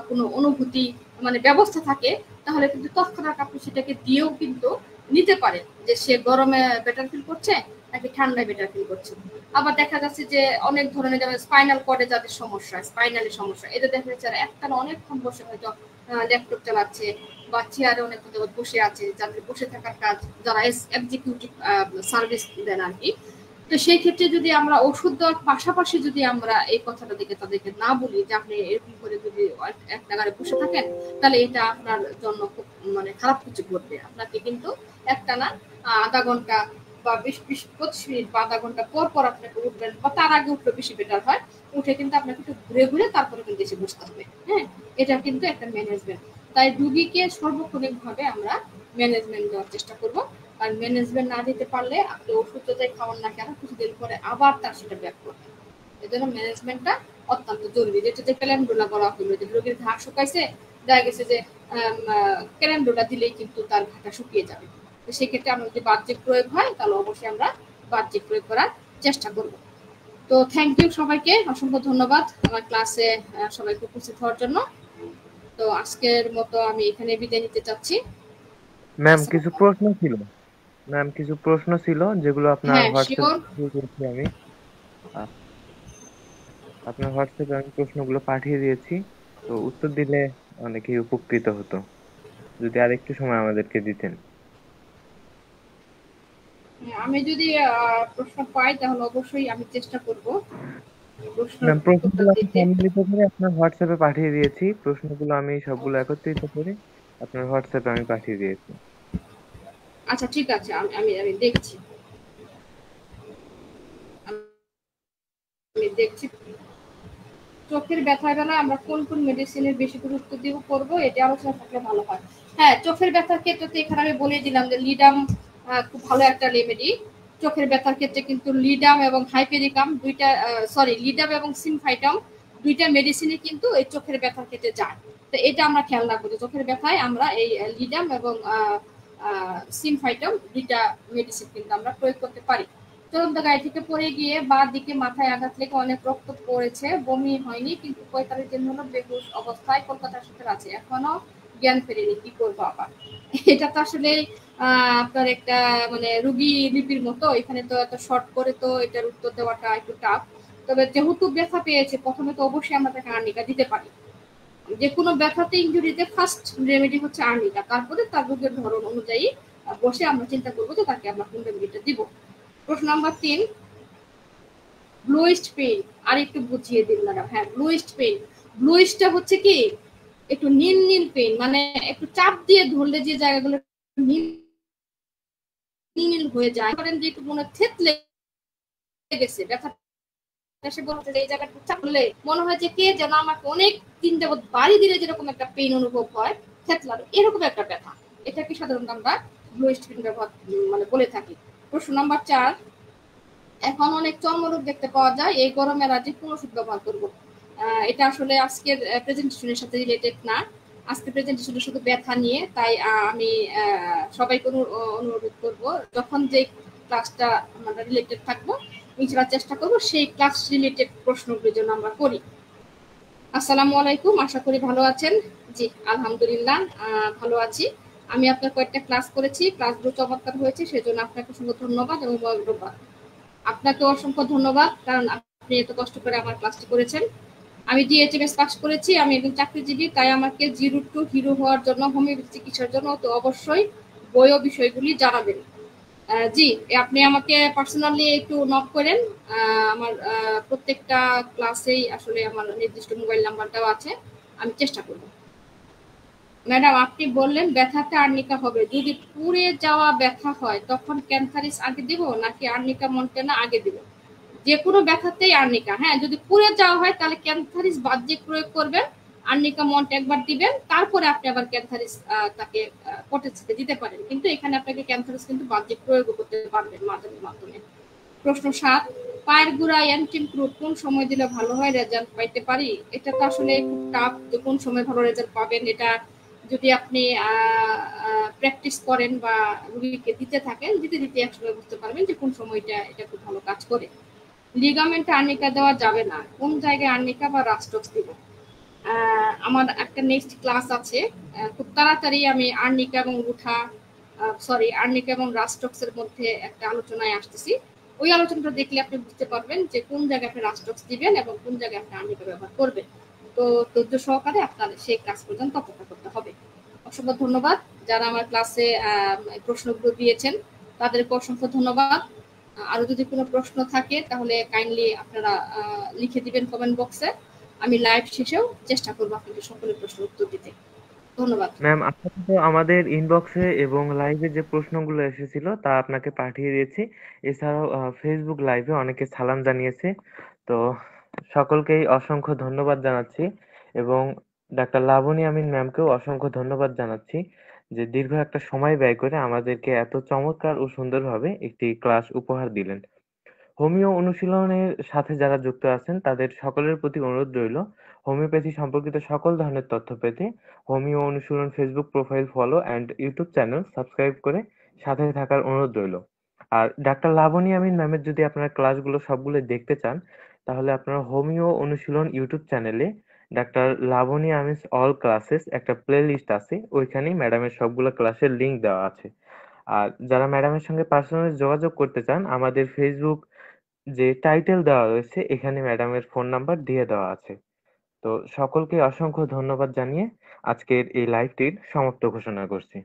কোনো অনুভূতি মানে ব্যবস্থা থাকে তাহলে কিন্তু তৎক্ষণাৎ আপনি সেটাকে দিয়েও কিন্তু নিতে পারেন যে সে গরমে বেটার ফিল করছে নাকি ঠান্ডায় বেটার ফিল করছে। আবার দেখা যাচ্ছে যে অনেক ধরনের, যেমন স্পাইনাল কর্ডে যাদের সমস্যা, স্পাইনালের সমস্যা, এদের দেখা যাচ্ছে একটানা অনেকক্ষণ বসে হয়তো ল্যাপটপ চালাচ্ছে বা চেয়ারে অনেকক্ষণ বসে আছে, যাদের বসে থাকার কাজ, যারা এক্সিকিউটিভ সার্ভিস দেন আর কি। তো সেই ক্ষেত্রে যদি আমরা ওষুধ দেওয়ার পাশাপাশি যদি আমরা এই কথাটা দিকে তাদেরকে না বলি যে আপনি এরকম করে যদি এক জায়গায় বসে থাকেন তাহলে এটা আপনার জন্য খুব মানে খারাপ কিছু ঘটবে। আপনাকে কিন্তু একটানা আধা ঘন্টা বা 20-25 মিনিট বা আধা ঘন্টা পর আপনাকে উঠবেন, বা তার আগে উঠলে বেশি বেটার হয়। উঠে কিন্তু আপনাকে একটু ঘুরে তারপরে কিন্তু এসে বসতে হবে। হ্যাঁ, এটা কিন্তু একটা ম্যানেজমেন্ট। তাই রুগীকে সর্বক্ষণিক ভাবে আমরা ম্যানেজমেন্ট দেওয়ার চেষ্টা করব। আর ম্যানেজমেন্ট না দিতে পারলে আপনি ওষুধ যাই খাওয়ান না কেন, কিছুদিন পরে আবার তার সেটা ব্যাক করবে। এই জন্য ম্যানেজমেন্টটা অত্যন্ত জরুরি। যেটা যে ক্যালেন্ডুলা করা হলো, যে রোগীর ঘা শুকাইছে, দেখা গেছে যে ক্যালেন্ডুলা দিলেই কিন্তু তার ঘাটা শুকিয়ে যাবে। তো সেক্ষেত্রে আমরা যদি বাহ্যিক প্রয়োগ হয় তাহলে অবশ্যই আমরা বাহ্যিক প্রয়োগ করার চেষ্টা করব। তো থ্যাংক ইউ সবাইকে, অসংখ্য ধন্যবাদ আমার ক্লাসে সবাইকে উপস্থিত হওয়ার জন্য। তো আজকের মতো আমি এখানে বিদায় নিতে চাচ্ছি। ম্যাম কিছু প্রশ্ন ছিল। ম্যাম কিছু প্রশ্ন ছিল যেগুলো আপনার হ্যাঁ, হোয়াটসঅ্যাপে শিওর। পাঠিয়ে দিয়েছি আমি। আ- আপনার হোয়াটসঅ্যাপে আমি প্রশ্নগুলো পাঠিয়ে দিয়েছি, তো উত্তর দিলে অনেকেই উপকৃত হতো যদি আরেকটু সময় আমাদেরকে দিতেন। হ্যাঁ, আমি যদি প্রশ্ন পাই তাহলে অবশ্যই আমি চেষ্টা করব প্রশ্নের ম্যাম উত্তরটা প্রশ্নগুলো আমি দিতে। সম্মিলিত করে আপনার হোয়াটসঅ্যাপে পাঠিয়ে দিয়েছি, প্রশ্নগুলো আমি সবগুলো একত্রিত করে আপনার হোয়াটসঅ্যাপে আমি পাঠিয়ে দিয়েছি। আচ্ছা, ঠিক আছে, আমি আমি আমি দেখছি। আমি দেখছি চোখের ব্যথার বেলায় আমরা কোন কোন মেডিসিনের বেশি গুরুত্ব দিব করব, এটা আলোচনা থাকলে ভালো হয়। হ্যাঁ, চোখের ব্যথার ক্ষেত্রে তো এখানে আমি বলে দিলাম যে লিডাম খুব ভালো একটা রেমেডি। চোখের ব্যথার ক্ষেত্রে কিন্তু লিডাম এবং হাইপেরিকাম দুইটা, সরি, লিডাম এবং সিমফাইটাম দুইটা মেডিসিনই কিন্তু এই চোখের ব্যথার ক্ষেত্রে যায়। তো এটা আমরা খেয়াল রাখবো যে চোখের ব্যথায় আমরা এই লিডাম এবং সিমফাইটাম দুইটা মেডিসিন কিন্তু আমরা প্রয়োগ করতে পারি। চলন্ত গাড়ি থেকে পড়ে গিয়ে বাঁ দিকে মাথায় আঘাত লেগে অনেক রক্ত পড়েছে, বমি হয়নি, কিন্তু 45 দিন হলো বেহুশ অবস্থায় কলকাতা হাসপাতালে আছে, এখনো জ্ঞান ফেরেনি, কি করবো আবার? এটা তো আসলে আপনার একটা মানে রুগী লিপির মতো, এখানে তো এত শর্ট করে তো এটার উত্তর দেওয়াটা একটু টাফ। তবে যেহেতু ব্যথা পেয়েছে, প্রথমে তো অবশ্যই আমরা তাকে আর্নিকা দিতে পারি। যে কোনো ব্যথাতে ইনজুরিতে ফার্স্ট রেমেডি হচ্ছে আর্নিকা, তারপরে তার রোগের ধরন অনুযায়ী বসে আমরা চিন্তা করবো যে তাকে আমরা কোন রেমেডিটা দিব। প্রশ্ন নাম্বার 3, ব্লুইস্ট পেইন। আর একটু বুঝিয়ে দিন ম্যাডাম। হ্যাঁ, ব্লুইস্ট পেইন। ব্লুইস্টটা হচ্ছে কি একটু নীল নীল পেইন, মানে একটু চাপ দিয়ে ধরলে যে জায়গাগুলো নীল নীল হয়ে যায়, করেন যে একটু মনে থেতলে গেছে ব্যথা, সে বলছে যে এই জায়গাটা চাপ করলে মনে হয় যে কে যেন আমাকে অনেক দিন যাবত বাড়ি দিলে যেরকম একটা পেইন অনুভব হয়, থেতলার এরকম একটা ব্যথা, এটাকে সাধারণত আমরা ব্লুইস্ট পেইন ব্যবহার মানে বলে থাকি। প্রশ্ন নাম্বার 4, এখন অনেক চর্মরোগ দেখতে পাওয়া যায়, এই গরমে রাজি কোন ওষুধ ব্যবহার করব? এটা আসলে আজকের প্রেজেন্টেশনের সাথে রিলেটেড না। আজকে প্রেজেন্টেশনে শুধু ব্যথা নিয়ে, তাই আমি সবাইকে অনুরোধ করব যখন যে ক্লাসটা আমরা রিলেটেড থাকবো ইনশাআল্লাহ চেষ্টা করব সেই ক্লাস রিলেটেড প্রশ্নগুলোর জন্য আমরা করি। আসসালামু আলাইকুম, আশা করি ভালো আছেন। জি, আলহামদুলিল্লাহ ভালো আছি। আমি আপনার কয়েকটা ক্লাস করেছি, ক্লাসগুলো চমৎকার হয়েছে, সেজন্য আপনাকে অসংখ্য ধন্যবাদ এবং মোবারকবাদ। আপনাকে অসংখ্য ধন্যবাদ, কারণ আপনি এত কষ্ট করে আমার ক্লাসটি করেছেন। আমি ডিএচএমএস পাস করেছি, আমি একজন চাকরিজীবী, তাই আমাকে জিরো টু হিরো হওয়ার জন্য, হোমিওপ্যাথি চিকিৎসার জন্য তো অবশ্যই বই ও বিষয়গুলি জানাবেন। জি, আপনি আমাকে পার্সোনালি একটু নক করেন। আমার প্রত্যেকটা ক্লাসেই আসলে আমার নির্দিষ্ট মোবাইল নাম্বারটাও আছে, আমি চেষ্টা করব। ম্যাডাম, আপনি বললেন ব্যথাতে আর্নিকা হবে, যদি পুড়ে যাওয়া ব্যথা হয় তখন ক্যান্থারিস আগে দিব নাকি আর্নিকা মন্টেনা আগে দিব? যে কোনো ব্যথাতেই আর্নিকা, হ্যাঁ, যদি পুড়ে যাওয়া হয় তাহলে ক্যান্থারিস বাহ্যিক প্রয়োগ করবেন, আর্নিকা মন্ট একবার দিবেন, তারপরে আপনি আবার ক্যান্থারিস তাকে পটেন্সিতে দিতে পারেন, কিন্তু এখানে আপনাকে ক্যান্থারিস কিন্তু বাহ্যিক প্রয়োগ করতে পারবেন মাধ্যমের মাধ্যমে। প্রশ্ন 7, পায়ের গোড়ায় অ্যান্টিমক্রুট কোন সময় দিলে ভালো হয়, রেজাল্ট পাইতে পারি? এটা তো আসলে খুব টাফ, যে কোন সময় ভালো রেজাল্ট পাবেন এটা যদি আপনি প্র্যাকটিস করেন বা রুগীকে দিতে থাকেন, দিতে দিতে একসময় বুঝতে পারবেন যে কোন সময়টা এটা খুব ভালো কাজ করে। লিগামেন্টে আর্নিকা দেওয়া যাবে না, কোন জায়গায় আর্নিকা বা রাস্টক্স দিব? আমার একটা নেক্সট ক্লাস আছে, খুব তাড়াতাড়ি আমি আর্নিকা এবং রুঠা, সরি, আর্নিকা এবং রাস্টক্সের মধ্যে একটা আলোচনায় আসতেছি। ওই আলোচনাটা দেখলে আপনি বুঝতে পারবেন যে কোন জায়গায় আপনি রাস্টক্স দিবেন এবং কোন জায়গায় আপনি আর্নিকা ব্যবহার করবেন। তো ধৈর্য সহকারে আপনার সেই ক্লাস পর্যন্ত অপেক্ষা করতে হবে। অসংখ্য ধন্যবাদ যারা আমার ক্লাসে প্রশ্নগুলো দিয়েছেন, তাদেরকে অসংখ্য ধন্যবাদ। আরো যদি কোনো প্রশ্ন থাকে তাহলে কাইন্ডলি আপনারা লিখে দিবেন কমেন্ট বক্সে, আমি লাইভ শেষেও চেষ্টা করবো আপনাদের সকলের প্রশ্নের উত্তর দিতে। ধন্যবাদ। ম্যাম আপনাকে তো আমাদের ইনবক্সে এবং লাইভে যে প্রশ্নগুলো এসেছিল তা আপনাকে পাঠিয়ে দিয়েছি। এছাড়াও ফেসবুক লাইভে অনেকে সালাম জানিয়েছে, তো সকলকেই অসংখ্য ধন্যবাদ জানাচ্ছি এবং ডাক্তার লাবণী আমিন ম্যামকেও অসংখ্য ধন্যবাদ জানাচ্ছি যে দীর্ঘ একটা সময় ব্যয় করে আমাদেরকে এত চমৎকার ও সুন্দরভাবে একটি ক্লাস উপহার দিলেন। হোমিও অনুশীলনের সাথে যারা যুক্ত আছেন তাদের সকলের প্রতি অনুরোধ রইল হোমিওপ্যাথি সম্পর্কিত সকল ধরনের তথ্য পেতে হোমিও অনুশীলন Facebook profile follow and YouTube channel subscribe করে সাথে থাকার অনুরোধ রইল। আর ডাক্তার লাবণী আমিন ম্যামের যদি আপনারা ক্লাসগুলো সবগুলো দেখতে চান তাহলে আপনারা হোমিও অনুশীলন ইউটিউব চ্যানেলে ডাক্তার লাবণী আমিনস অল ক্লাসেস একটা প্লে লিস্ট আছে, ওইখানেই ম্যাডামের সবগুলো ক্লাসের লিংক দেওয়া আছে। আর যারা ম্যাডামের সঙ্গে পার্সোনালি যোগাযোগ করতে চান, আমাদের ফেসবুক যে টাইটেল দেওয়া রয়েছে এখানে ম্যাডামের ফোন নাম্বার দিয়ে দেওয়া আছে। তো সকলকে অসংখ্য ধন্যবাদ জানিয়ে আজকের এই লাইভটির সমাপ্ত ঘোষণা করছি।